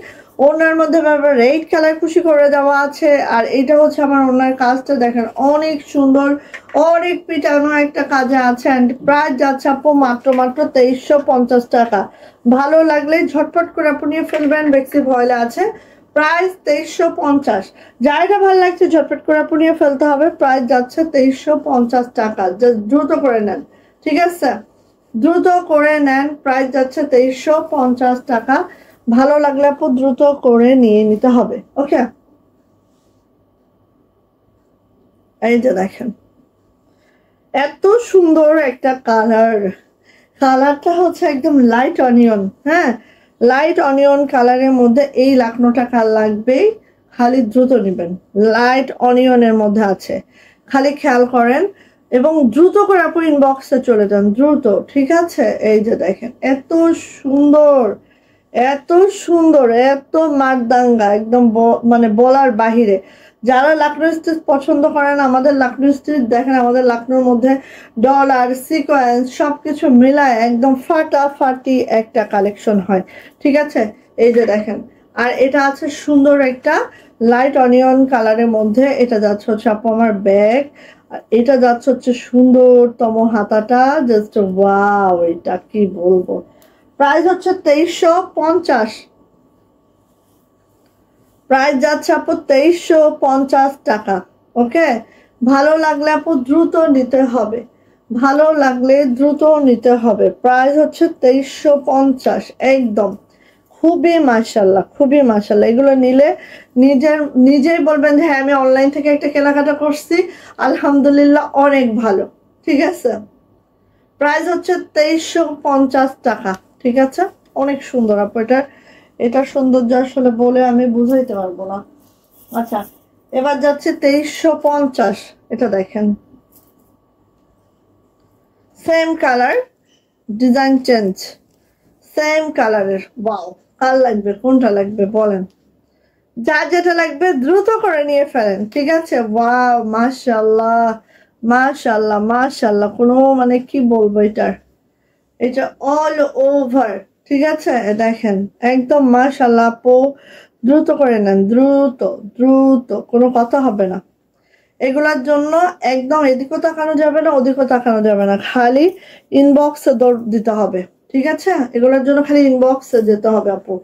ওনার মধ্যে রেড কালার খুশি করে দেওয়া আছে। আর এটা হচ্ছে আমার ওনার কাজটা দেখেন, অনেক সুন্দর, অনেক পিটানো একটা কাজে আছে। অ্যান্ড প্রাইস যাচ্ছে আপু মাত্র মাত্র 2350 টাকা। ভালো লাগলে ঝটপট করে আপনি নিয়ে ফেলবেন, বেক্সি ভয়েলে আছে। প্রাইস 2350। যাইটা ভালো লাগছে ঝটপট করে আপনি নিয়ে ফেলতে হবে। প্রাইস যাচ্ছে 2350 টাকা। জাস্ট দ্রুত করে নেন, ঠিক আছে, দ্রুত করে নেন। প্রাইস যাচ্ছে 2350 টাকা। ভালো লাগলে আপু দ্রুত করে নিয়ে নিতে হবে। ওকে, এই যে দেখেন এত সুন্দর একটা কালারটা হচ্ছে একদম লাইট অনিয়ন। হ্যাঁ, লাইট অনিয়ন কালারের মধ্যে এই লাকনোটা কাল লাগবেই, খালি দ্রুত নেবেন। লাইট অনিয়নের মধ্যে আছে, খালি খেয়াল করেন এবং দ্রুত করে আপনি ইনবক্সে চলে যান, দ্রুত, ঠিক আছে। এই যে দেখেন এত সুন্দর, এত সুন্দর, এত মারদাঙ্গা, একদম মানে বলার বাহিরে। যারা লাকনো স্টিচ পছন্দ করেন, আমাদের লাকনো স্টিচ দেখেন, আমাদের লাকনোর মধ্যে ডলার সিকোয়েন্স সবকিছু মিলায় একদম ফাটাফাটি একটা কালেকশন হয়, ঠিক আছে। এই যে দেখেন, আর এটা আছে সুন্দর একটা লাইট অনিয়ন কালারের মধ্যে। এটা যাচ্ছে হচ্ছে আপু আমার ব্যাগ, আর এটা যাচ্ছে হচ্ছে সুন্দরতম হাতাটা, জাস্ট ওয়াও, এটা কি বলবো। প্রাইস হচ্ছে 2350। প্রাইস যাচ্ছে আপু 2350 টাকা। ওকে, ভালো লাগলে আপু দ্রুত নিতে হবে, ভালো লাগলে দ্রুত নিতে হবে। প্রাইস হচ্ছে 2350 একদম। খুবই মাশাআল্লাহ, খুবই মাশাআল্লাহ। এগুলো নিলে নিজেই বলবেন যে হ্যাঁ আমি অনলাইন থেকে একটা কেনাকাটা করছি, আলহামদুলিল্লাহ অনেক ভালো, ঠিক আছে। প্রাইস হচ্ছে 2350 টাকা, ঠিক আছে। অনেক সুন্দর আপু, এটার সৌন্দর্য আসলে বলে আমি বুঝাইতে পারবো না। আচ্ছা, এবার যাচ্ছে 2350। এটা দেখেন same colour, design change, same কালারের। ওয়াও, কার লাগবে, কোনটা লাগবে বলেন, যার যেটা লাগবে দ্রুত করে নিয়ে ফেলেন, ঠিক আছে। ওয়াও, মাশাআল্লাহ মাশাআল্লাহ মাশাআল্লাহ, কোনো মানে কি বলবো এটার, এটা অল ওভার, ঠিক আছে। দেখেন একদম মাশাআল্লাহ আপু, দ্রুত করে নেন, দ্রুত দ্রুত, কোনো কথা হবে না। এগুলার জন্য একদম এদিকেও তাকানো যাবে না, ওদিকেও তাকানো যাবে না, খালি ইনবক্সে দৌড় দিতে হবে, ঠিক আছে। এগুলোর জন্য খালি ইনবক্সে যেতে হবে আপু।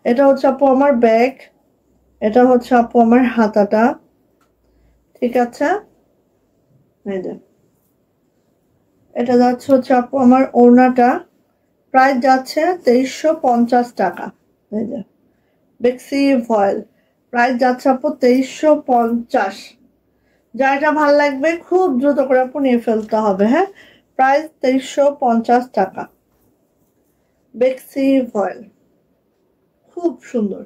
এটা হচ্ছে আপু আমার ব্যাগ, এটা হচ্ছে আপু আমার হাতাটা, ঠিক আছে। এই যে এটা যাচ্ছে হচ্ছে আপু আমার ওড়নাটা। প্রাইস যাচ্ছে 2350 টাকা। এই যে বেক্সি ভয়েল, প্রাইস যাচ্ছে আপু 2350। যাটা ভাল লাগবে খুব দ্রুত করে আপু নিয়ে ফেলতে হবে। হ্যাঁ, প্রাইস 2350 টাকা। বেক্সি ভয়েল খুব সুন্দর,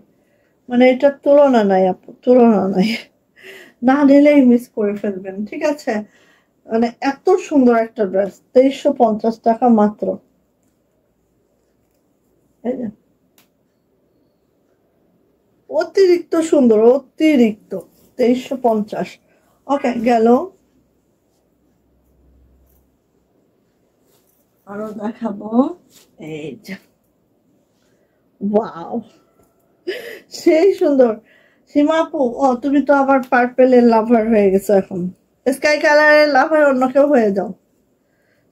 মানে এটার তুলনা নাই আপু, তুলনা নাই। না নিলেই মিস করে ফেলবেন, ঠিক আছে। মানে এত সুন্দর একটা ড্রেস, 2350 টাকা মাত্র। অতিরিক্ত সুন্দর, অতিরিক্ত, 2350। ওকে, গেল। আরো দেখাবো, এই যে ওয়াও, সেই সুন্দর। সীমা আপু, ও তুমি তো আবার পার্পেলের লাভার হয়ে গেছো এখন, স্কাই কালারের লাভার অন্য কেউ হয়ে যাও।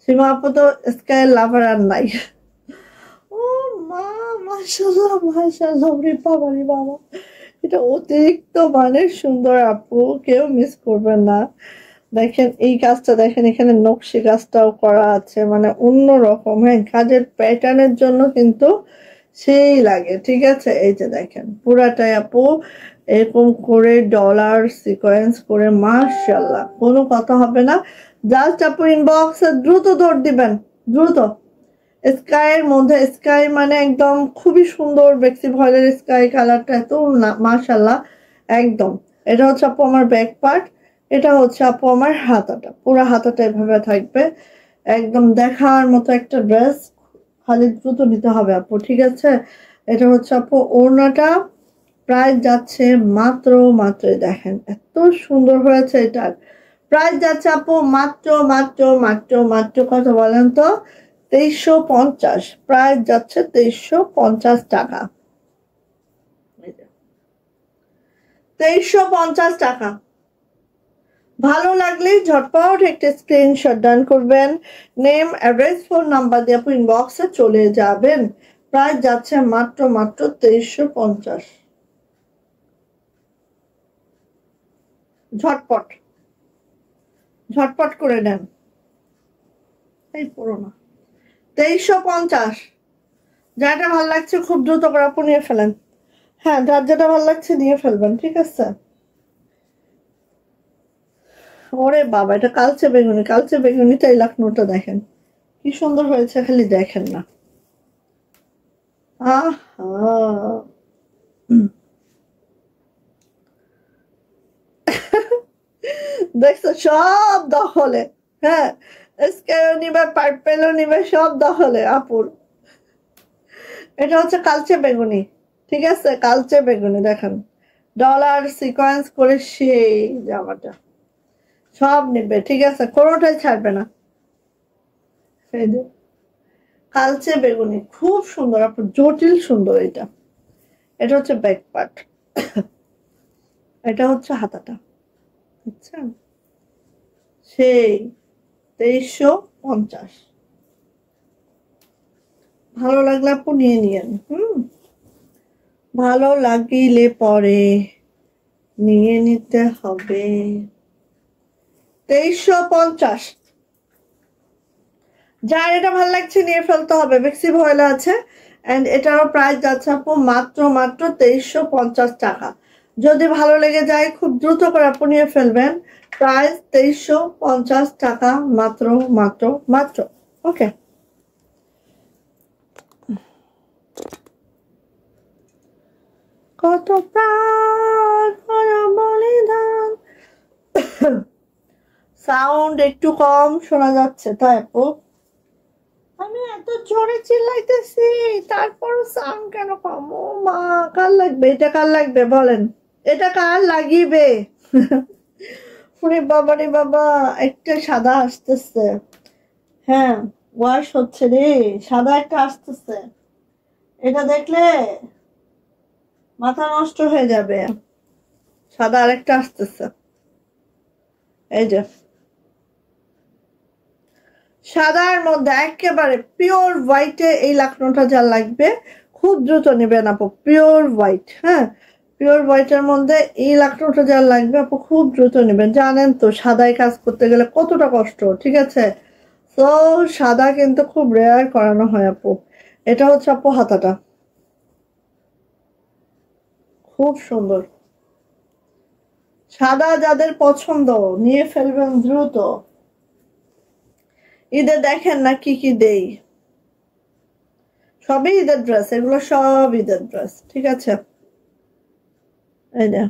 সীমা আপু তো স্কাই লাভার আর নাই। ও মা, মাশাআল্লাহ মাশাআল্লাহ, রে বাবা রে বাবা, এটা অতিরিক্ত মানে সুন্দর আপু, কেউ মিস করবেন না। দেখেন এই কাজটা, দেখেন এখানে নকশি কাজটাও করা আছে, মানে অন্য রকম। হ্যাঁ, কাজের প্যাটার্নের জন্য কিন্তু সেই লাগে, ঠিক আছে। এই যে দেখেন পুরাটাই আপু এরকম করে ডলার সিকোয়েন্স করে, মাশাআল্লাহ, কোনো কথা হবে না। জাস্ট আপু ইনবক্সে দ্রুত দৌড় দিবেন, দ্রুত স্কাইয়ের মধ্যে, স্কাই মানে একদম খুবই সুন্দর বেক্সি ভয়েলের স্কাই কালারটা, এত মাশাল্লাহ একদম। এটা হচ্ছে আপু আমার ব্যাক পার্ট, এটা হচ্ছে আপু আমার হাতাটা, পুরো হাতাটা এভাবে থাকবে, একদম দেখার মতো একটা ড্রেস। খালি দ্রুত নিতে হবে আপু, ঠিক আছে? এটা হচ্ছে আপু ওড়নাটা, প্রাইস যাচ্ছে মাত্র মাত্র, দেখেন এত সুন্দর হয়েছে। এটার প্রাইস যাচ্ছে আপু মাত্র মাত্র মাত্র মাত্র কত বলেন তো? 2350। প্রাইস যাচ্ছে 2350 টাকা, 2350 টাকা। ভালো লাগলে ঝটপট একটা স্ক্রিনশট ডান করবেন, নেম অ্যাড্রেস ফোন নাম্বার দিয়ে আপনি ইনবক্সে চলে যাবেন। প্রাইস যাচ্ছে মাত্র মাত্র 2350। ঝটপট ঝটপট করে নেন, এই পুরো না 2350। যাটা ভালো লাগছে খুব দ্রুত করে আপনি নিয়ে ফেলেন। হ্যাঁ, যার যেটা ভালো লাগছে নিয়ে ফেলবেন, ঠিক আছে? ওরে বাবা, এটা কালচে বেগুনি, কালচে বেগুনিটা এই লাখনোটা দেখেন কি সুন্দর হয়েছে, খালি দেখেন না। আহা, দেখছো সব দখলে। হ্যাঁ, স্কেও নিবে, পার্পেলও নিবে, সব দখলে আপুর। এটা হচ্ছে কালচে বেগুনি, ঠিক আছে? কালচে বেগুনি দেখেন, ডলার সিকোয়েন্স করে সেই জামাটা সব নিবে, ঠিক আছে? কোনোটাই ছাড়বে না। এই যে কালচে বেগুনি, খুব সুন্দর আপু, জটিল সুন্দর। এটা এটা হচ্ছে ব্যাক পার্ট, এটা হচ্ছে হাতাটা, বুঝছেন? সেই 2350। ভালো লাগলে আপু নিয়ে নিয়েন। ভালো লাগিলে পরে নিয়ে নিতে হবে। 2350। যার এটা ভালো লাগছে নিয়ে ফেলতে হবে, বেক্সি ভয়েলা আছে। অ্যান্ড এটারও প্রাইস যাচ্ছে আপু মাত্র মাত্র 2350 টাকা। যদি ভালো লেগে যায় খুব দ্রুত করে আপু নিয়ে ফেলবেন। প্রাইস 2350 টাকা, মাত্র মাত্র মাত্র। ওকে, কত প্রাণ বলিদান। সাউন্ড একটু কম শোনা যাচ্ছে তাই আপু? আমি এত জোরে চিল্লাইতেছি, তারপর সাউন্ড কেন কম? ও মা, কার লাগবে এটা? কার লাগবে বলেন? এটা কার লাগিবে? ওরে বাবা রে বাবা, একটা সাদা আসতেছে। হ্যাঁ, ওয়াশ হচ্ছে রে, সাদা একটা আসতেছে। এটা দেখলে মাথা নষ্ট হয়ে যাবে। সাদা আরেকটা আসতেছে, এই যে সাদার মধ্যে একেবারে পিওর হোয়াইটে এই লাকনোটা যা লাগবে, খুব দ্রুত নেবেন আপু। পিওর হোয়াইট, হ্যাঁ, পিওর হোয়াইটের মধ্যে এই লাকনোটা যা লাগবে আপু, খুব দ্রুত নেবেন। জানেন তো সাদায় কাজ করতে গেলে কতটা কষ্ট, ঠিক আছে? তো সাদা কিন্তু খুব রেয়ার করানো হয় আপু। এটা হচ্ছে আপু হাতাটা, খুব সুন্দর। সাদা যাদের পছন্দ নিয়ে ফেলবেন দ্রুত। ঈদে দেখেন না কি কি দেই, সবই ঈদের ড্রেস, এগুলো সব ঈদের ড্রেস, ঠিক আছে? এই যে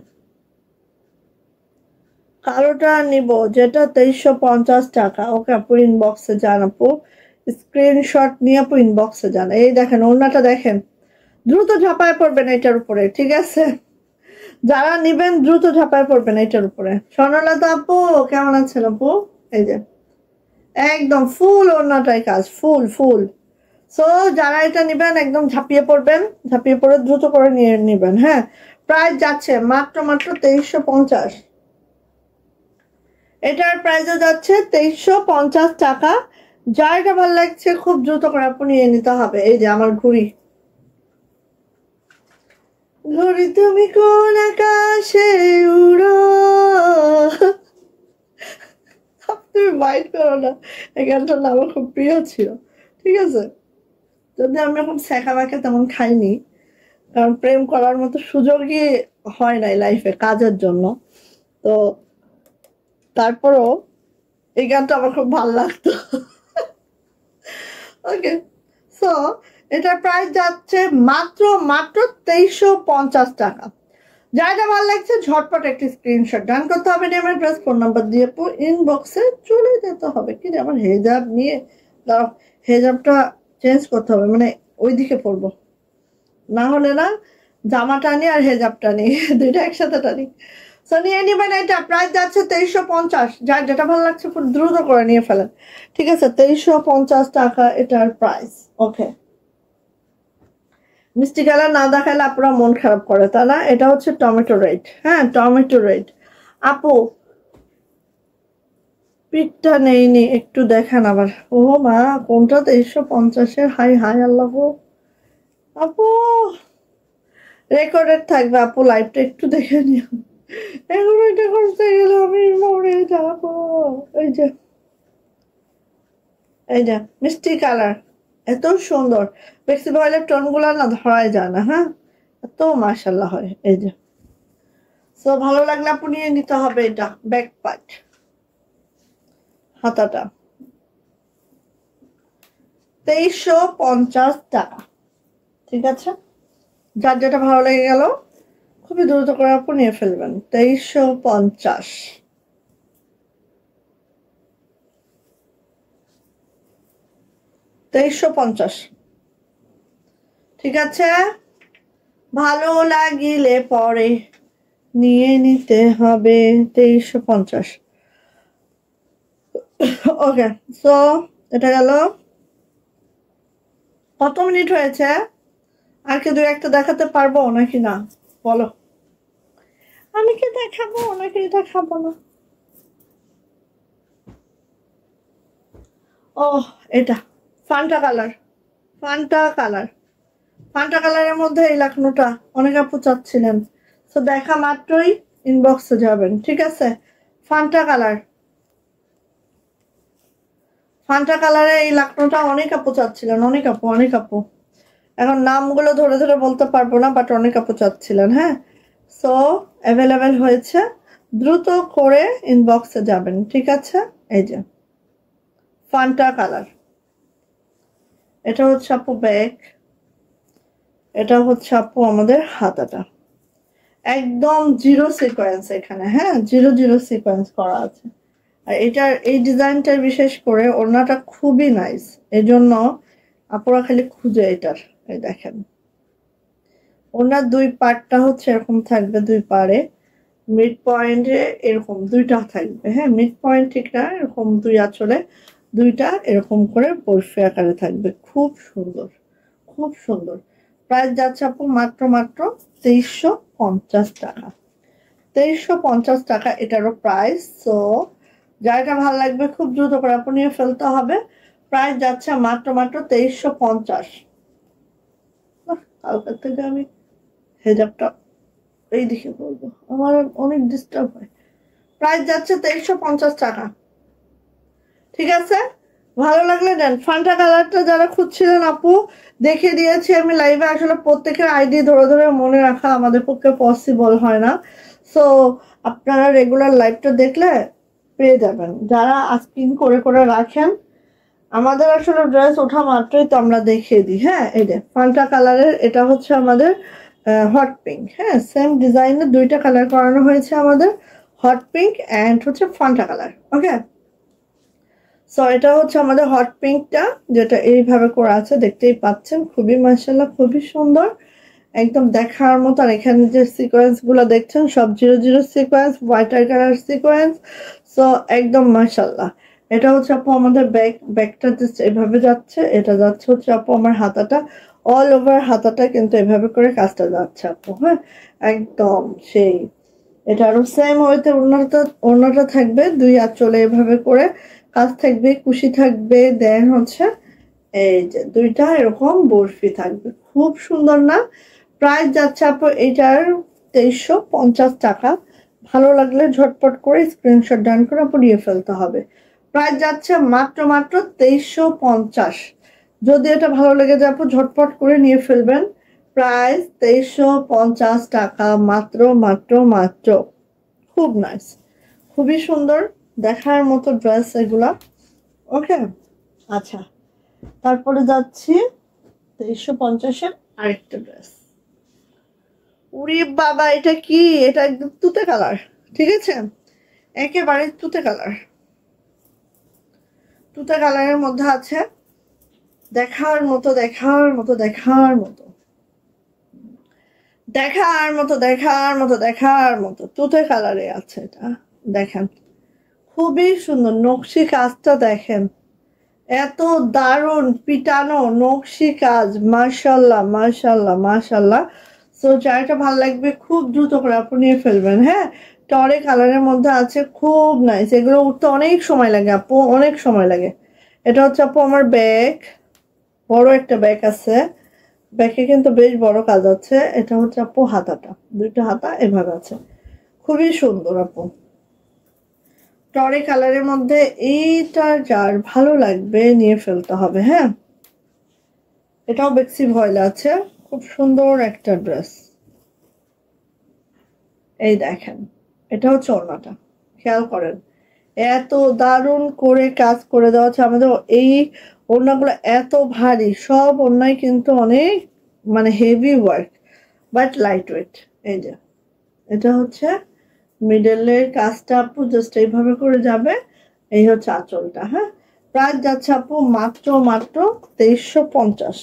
কালোটা নিব যেটা 2350 টাকা। ওকে আপু, ইনবক্সে যান আপু, স্ক্রিনশট নিয়ে আপু ইনবক্সে যান। এই দেখেন ওড়নাটা দেখেন, দ্রুত ঝাঁপায় পড়বেন এটার উপরে, ঠিক আছে? যারা নিবেন দ্রুত ঝাঁপায় পড়বেন এটার উপরে। স্বর্ণলতা আপু কেমন আছেন আপু? এই যে একদম ফুল ওড়নাটাই কাজ, ফুল ফুল। সো যারা এটা নিবেন একদম ঝাঁপিয়ে পড়বেন, ঝাঁপিয়ে পড়ে দ্রুত করে নিয়ে নিবেন। হ্যাঁ, প্রাইস যাচ্ছে মাত্র মাত্র 2350। এটার প্রাইসও যাচ্ছে 2350 টাকা। যার এটা ভালো লাগছে খুব দ্রুত করে আপনি নিয়ে নিতে হবে। এই যে আমার ঘড়ি, ঘড়ি তুমি কোন আকাশে উড়ো, তুমি মাইন্ড করো না, এই গানটা না আমার খুব প্রিয় ছিল, ঠিক আছে? যদি আমি এখন শেখা বাঁকা তেমন খাইনি, কারণ প্রেম করার মতো সুযোগই হয় নাই লাইফে কাজের জন্য। তো তারপরও এই গানটা আমার খুব ভালো লাগতো। ওকে, সো এটার প্রাইস যাচ্ছে মাত্র মাত্র 2350 টাকা। যারা ভালো লাগছে ঝটপট একটি স্ক্রিনশট ডান করতে হবে, নেম অ্যাড্রেস ফোন নাম্বার দিয়ে ইনবক্সে চলে যেতে হবে। কি আমার হেজাব নিয়ে দাঁড়াও, হেজাবটা চেঞ্জ করতে হবে, মানে ওইদিকে পরবো, না হলে না জামাটা টানি আর হেজাবটা নিই দুইটা একসাথে টানি। সো নিয়ে নিবেন, এটা প্রাইস যাচ্ছে 2350। যার যেটা ভালো লাগছে খুব দ্রুত করে নিয়ে ফেলেন, ঠিক আছে? 2350 টাকা এটার প্রাইস। ওকে, মিষ্টি কালার না দেখালে আপনারা মন খারাপ করে, তা না? এটা হচ্ছে টমেটো রেড, হ্যাঁ টমেটো রেড। আপু পিকটা নেইনি, একটু দেখান আবার। ও মা, কোনটা 2350-এর? হাই হাই আল্লাহ আপু, রেকর্ডেড থাকবে আপু, লাইভটা একটু দেখে নিও। এখন এটা করতে গেলে আমি মরে যাবো। এই যে মিষ্টি কালার, এত সুন্দর। বেক্সি বয়েলের টোন গুলা না ধরাই যায় না, হ্যাঁ এত মাশাল্লাহ হয়। এই যে সো ভালো লাগলে আপু নিয়ে নিতে হবে। এটা ব্যাক পার্ট, হাতাটা 2350 টাকা, ঠিক আছে? যার যেটা ভালো লেগে গেল খুবই দ্রুত করে আপু নিয়ে ফেলবেন। 2350, 2350, ঠিক আছে? ভালো লাগিলে পরে নিয়ে নিতে হবে। 2350। ওকে, সো এটা গেল। কত মিনিট হয়েছে? আর কি দুই একটা দেখাতে পারবো নাকি না বলো? আমি কি দেখাবো নাকি দেখাবো না? ও এটা Fanta colour, Fanta colour, Fanta কালারের মধ্যে এই লাখনোটা অনেক আপু চাচ্ছিলেন। তো দেখা মাত্রই ইনবক্সে যাবেন, ঠিক আছে? ফান্টা কালার, ফান্টা কালারে এই লাখনোটা অনেক আপু চাচ্ছিলেন, অনেক আপু, অনেক আপু। এখন নামগুলো ধরে ধরে বলতে পারবো না, বাট অনেক আপু চাচ্ছিলেন। হ্যাঁ, সো অ্যাভেলেবেল হয়েছে, দ্রুত করে ইনবক্সে যাবেন, ঠিক আছে? এই যে ফান্টা কালার, এটা হচ্ছে আপু ব্যাক, এটা হচ্ছে আপু আমাদের হাতাটা। একদম জিরো সিকোয়েন্স এখানে, হ্যাঁ জিরো জিরো সিকোয়েন্স করা আছে। আর এটার এই ডিজাইনটার বিশেষ করে ওড়নাটা খুবই নাইস, এই জন্য আপুরা খালি খুঁজে এটার। এই দেখেন ওনার দুই পার্টটা হচ্ছে এরকম থাকবে, দুই পারে মিড পয়েন্টে এরকম দুইটা থাকবে, হ্যাঁ মিড পয়েন্ট ঠিক না, এরকম দুই আঁচলে দুইটা এরকম করে বরফি আকারে থাকবে। খুব সুন্দর, খুব সুন্দর। প্রাইস যাচ্ছে আপু মাত্র মাত্র 2350 টাকা। 2350 টাকা এটারও প্রাইস। সো যারটা ভালো লাগবে খুব দ্রুত করে আপু নিয়ে ফেলতে হবে। প্রাইস যাচ্ছে মাত্র মাত্র 2350। কালকার থেকে আমি হেজাবটা এই দিকে বলবো, আমার অনেক ডিস্টার্ব হয়। প্রাইস যাচ্ছে 2350 টাকা, ঠিক আছে? ভালো লাগলে দেন। ফান্টা কালারটা যারা খুঁজছিলেন আপু দেখে দিয়েছি আমি লাইভে। আসলে প্রত্যেকের আইডি ধরে ধরে মনে রাখা আমাদের পক্ষে পসিবল হয় না, সো আপনারা রেগুলার লাইভটা দেখলে পেয়ে যাবেন। যারা আস্কিং করে করে রাখেন, আমাদের আসলে ড্রেস ওঠা মাত্রই তো আমরা দেখিয়ে দিই। হ্যাঁ এই যে ফান্টা কালারের, এটা হচ্ছে আমাদের হট পিঙ্ক, হ্যাঁ সেম ডিজাইনের দুইটা কালার করানো হয়েছে আমাদের, হট পিঙ্ক অ্যান্ড হচ্ছে ফান্টা কালার। ওকে, সো এটা হচ্ছে আমাদের হট পিঙ্কটা, যেটা এইভাবে করা আছে দেখতেই পাচ্ছেন। খুবই মাশাআল্লাহ, খুবই সুন্দর, একদম দেখার মতো। আর এখানে যে সিকোয়েন্স গুলো দেখছেন সব zero zero sequence, white colour sequence. So একদম মাশাআল্লাহ। এটা হচ্ছে আপু আমাদের ব্যাকটা জাস্ট এভাবে যাচ্ছে, এটা যাচ্ছে হচ্ছে আপু আমার হাতাটা, অল ওভার হাতাটা কিন্তু এভাবে করে কাজটা যাচ্ছে আপু। হ্যাঁ একদম সেই। এটা আরো সেম হইতে ওড়নাটা থাকবে দুই আঁচলে এভাবে করে কাজ থাকবে, কুশি থাকবে, দেন হচ্ছে এই যে দুইটা এরকম বরফি থাকবে। খুব সুন্দর না? প্রাইস যাচ্ছে আপু এটার 2350 টাকা। ভালো লাগলে ঝটপট করে স্ক্রিনশট ডান করে আপু নিয়ে ফেলতে হবে। প্রাইস যাচ্ছে মাত্র মাত্র 2350। যদি এটা ভালো লেগে যায় আপু ঝটপট করে নিয়ে ফেলবেন। প্রাইস 2350 টাকা, মাত্র মাত্র মাত্র। খুব নাইস, খুবই সুন্দর, দেখার মতো ড্রেস এগুলা। ওকে, আচ্ছা তারপরে যাচ্ছি 2350-এর আরেকটা ড্রেস। উরি বাবা, এটা কি? এটা একদম তুতে কালার, ঠিক আছে, একেবারে তুতে কালার। তুতে কালারের মধ্যে আছে, দেখার মতো দেখার মতো দেখার মতো দেখার মতো দেখার মতো দেখার মতো তুতে কালারে আছে এটা। দেখেন খুবই সুন্দর নকশি কাজটা, দেখেন এত দারুণ পিটানো নকশি কাজ, মাশাল্লাহ মাশাল্লাহ মাশাল্লাহ। সো যারটা ভালো লাগবে খুব দ্রুত করে আপনি নিয়ে ফেলবেন। হ্যাঁ, টরে কালারের মধ্যে আছে, খুব নাইস। এগুলো উঠতে অনেক সময় লাগে আপু, অনেক সময় লাগে। এটা হচ্ছে আপু আমার ব্যাগ, বড় একটা ব্যাগ আছে, ব্যাগে কিন্তু বেশ বড় কাজ আছে। এটা হচ্ছে আপু হাতাটা, দুইটা হাতা এভাবে আছে, খুবই সুন্দর আপু। টরে কালারের মধ্যে এইটা যার ভালো লাগবে নিয়ে ফেলতে হবে। হ্যাঁ, এটাও বেক্সি ভয়েল আছে, খুব সুন্দর একটা ড্রেস। এই দেখেন, এটা হচ্ছে ওড়নাটা, খেয়াল করেন এত দারুণ করে কাজ করে দেওয়া আছে। আমাদের এই ওড়নাগুলো এত ভারী, সব ওড়নায় কিন্তু অনেক মানে heavy work, but light weight. এই যে এটা হচ্ছে মিডলের কাজটা আপু, জাস্ট এইভাবে করে যাবে। এই হচ্ছে আঁচলটা। হ্যাঁ, প্রাইস যাচ্ছে আপু মাত্র মাত্র 2350।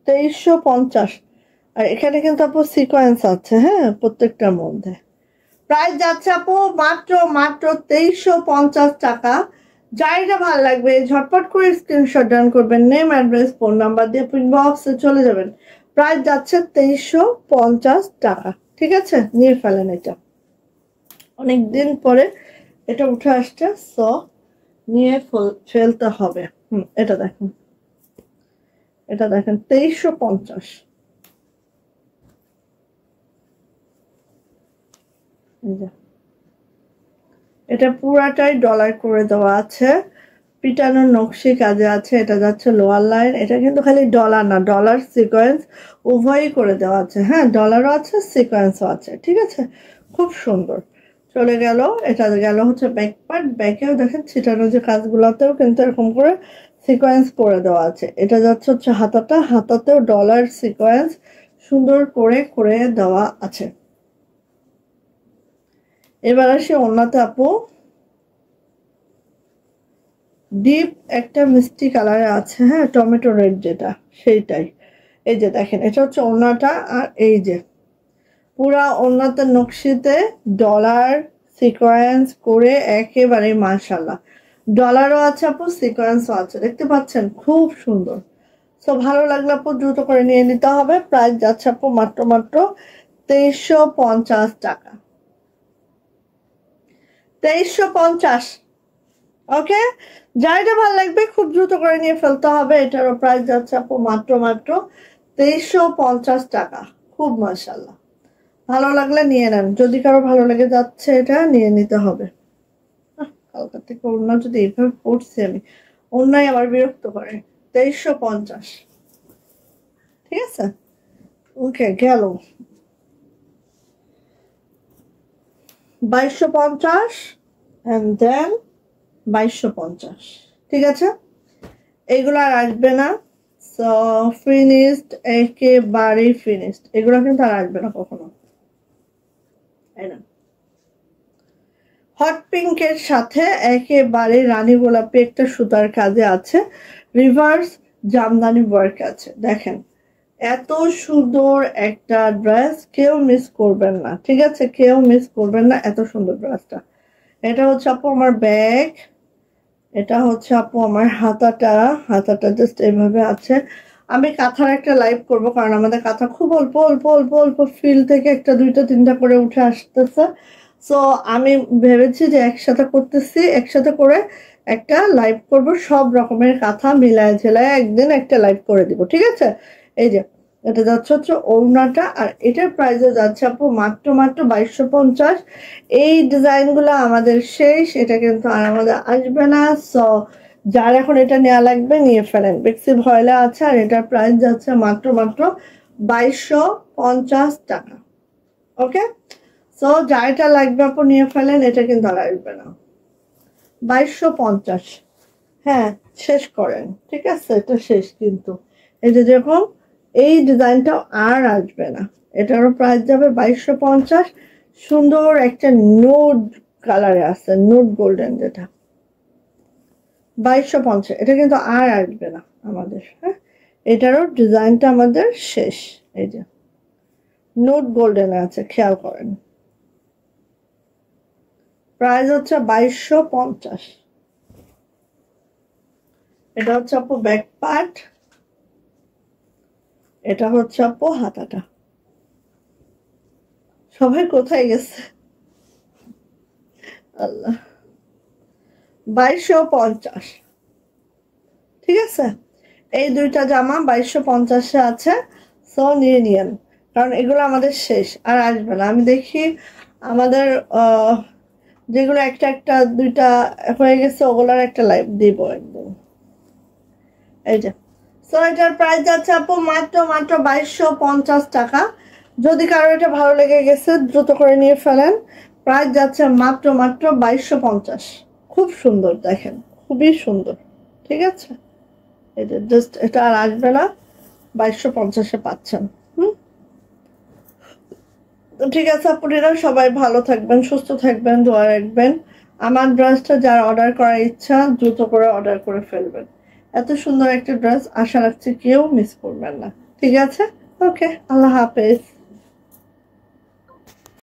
2350। আর এখানে কিন্তু আপু সিকোয়েন্স আছে, হ্যাঁ, প্রত্যেকটার মধ্যে। প্রাইস যাচ্ছে আপু মাত্র মাত্র 2350 টাকা। যাইটা ভালো লাগবে ঝটপট করে স্ক্রিনশট ডান করবেন, নেম অ্যাড্রেস ফোন নাম্বার দিয়ে ইনবক্সে চলে যাবেন। প্রাইস যাচ্ছে 2350 টাকা। ঠিক আছে, নিয়ে ফেলেন। এটা অনেকদিন পরে এটা উঠে আসছে, সো নিয়ে ফেলতে হবে। এটা দেখেন, এটা দেখেন 2350। এটা পুরাটাই ডলার করে দেওয়া আছে, পিটানোর নকশি কাজে আছে। এটা যাচ্ছে লোয়ার লাইন, এটা কিন্তু খালি ডলার না, ডলার সিকোয়েন্স উভয়ই করে দেওয়া আছে। হ্যাঁ, ডলারও আছে সিকোয়েন্সও আছে, ঠিক আছে, খুব সুন্দর। চলে গেল, এটা গেল হচ্ছে ব্যাক পার্ট। ব্যাকেও দেখেন ছিটানো যে কাজগুলোতেও কিন্তু এরকম করে সিকোয়েন্স করে দেওয়া আছে। এটা যাচ্ছে হচ্ছে হাতাটা, হাতাতেও ডলার সিকোয়েন্স সুন্দর করে করে দেওয়া আছে। এবার আসি ওড়নাতে আপু, ডিপ একটা মিষ্টি কালারে আছে। হ্যাঁ, টমেটো রেড যেটা, সেইটাই। এই যে দেখেন, এটা হচ্ছে ওড়নাটা। আর এই যে পুরা ওড়নাতে নকশিতে ডলার সিকোয়েন্স করে একেবারে মাশাল্লাহ। ডলারও আছে আপু, সিকোয়েন্সও আছে, দেখতে পাচ্ছেন, খুব সুন্দর। সো ভালো লাগলে আপু দ্রুত করে নিয়ে নিতে হবে। প্রাইস যাচ্ছে আপু মাত্র মাত্র 2350 টাকা। 2350। ওকে, যাইটা ভালো লাগবে খুব দ্রুত করে নিয়ে ফেলতে হবে। এটারও প্রাইস যাচ্ছে আপু মাত্র মাত্র 2350 টাকা। খুব মাশাআল্লাহ, ভালো লাগলে নিয়ে নেন। যদি কারো ভালো লেগে যাচ্ছে এটা নিয়ে নিতে হবে। কালকা থেকে ওড়না যদি এইভাবে পড়ছি আমি, ওড়নাই আবার বিরক্ত করে। 2350, ঠিক আছে। ওকে, গেল 2250 and then 2250। ঠিক আছে, এগুলো আর আসবে না। সো ফিনিশড, একেবারে ফিনিশড। এগুলো কিন্তু আর আসবে না কখনো। হট পিঙ্কের সাথে একেবারে রানী গোলাপি একটা সুতার কাজে আছে, রিভার্স জামদানি ওয়ার্ক আছে। দেখেন এত সুন্দর একটা ড্রেস, কেউ মিস করবেন না, ঠিক আছে, কেউ মিস করবেন না এত সুন্দর ড্রেসটা। এটা হচ্ছে আপু আমার ব্যাগ, এটা হচ্ছে আপু আমার হাতাটা। হাতাটা জাস্ট এইভাবে আছে। আমি কাঁথার একটা লাইভ করব, কারণ আমাদের কাঁথা খুব অল্প অল্প অল্প অল্প ফিল থেকে একটা দুইটা তিনটা করে উঠে আসতেছে। সো আমি ভেবেছি যে একসাথে করতেছি, একসাথে করে একটা লাইভ করব, সব রকমের কাঁথা মিলায় ঝেলায় একদিন একটা লাইভ করে দিব, ঠিক আছে। এই যে এটা যাচ্ছে হচ্ছে ওড়নাটা, আর এটার প্রাইসে যাচ্ছে আপু মাত্র মাত্র 2250। এই ডিজাইনগুলো আমাদের শেষ, এটা কিন্তু আর আমাদের আসবে না। সো যার এখন এটা নেওয়া লাগবে নিয়ে ফেলেন, বেক্সি ভয়েলে আছে। আর এটার প্রাইস যাচ্ছে মাত্র মাত্র 2250 টাকা। ওকে, সো যার এটা লাগবে আপু নিয়ে ফেলেন, এটা কিন্তু আর আসবে না। 2250, হ্যাঁ শেষ করেন, ঠিক আছে, এটা শেষ কিন্তু। এই যে যেরকম এই ডিজাইনটাও আর আসবে না, এটারও প্রাইস যাবে 2250। সুন্দর একটা নোট কালারে আছে, নোট গোল্ডেন, যেটা 2250। এটা কিন্তু আর আসবে না আমাদের। হ্যাঁ, এটারও ডিজাইনটা আমাদের শেষ। এই যে নোট গোল্ডেন আছে, খেয়াল করেন। প্রাইস হচ্ছে 2250। এটা হচ্ছে আপু ব্যাক পার্ট, এটা হচ্ছে আপু হাতাটা। সবাই কোথায় গেছে আল্লাহ। 2250, ঠিক আছে। এই দুইটা জামা 2250-এ আছে, সো নিয়ে নিয়েন, কারণ এগুলো আমাদের শেষ, আর আসবে না। আমি দেখি আমাদের যেগুলো একটা একটা দুইটা হয়ে গেছে ওগুলোর একটা লাইভ দিব একদম। এই যে, সো এটার প্রাইস যাচ্ছে আপু মাত্র 2250 টাকা। যদি কারো এটা ভালো লেগে গেছে দ্রুত করে নিয়ে ফেলেন। প্রাইস যাচ্ছে মাত্র 2250। খুব সুন্দর, দেখেন খুবই সুন্দর, ঠিক আছে। এই যে জাস্ট এটা আর আসবে না, 2250-এ পাচ্ছেন। তো ঠিক আছে আপুরা, সবাই ভালো থাকবেন, সুস্থ থাকবেন, দোয়া রাখবেন। আমার ড্রেসটা যার অর্ডার করার ইচ্ছা দ্রুত করে অর্ডার করে ফেলবেন। এত সুন্দর একটা ড্রেস, আশা রাখছি কেউ মিস করবেন না। ঠিক আছে, ওকে, আল্লাহ হাফেজ।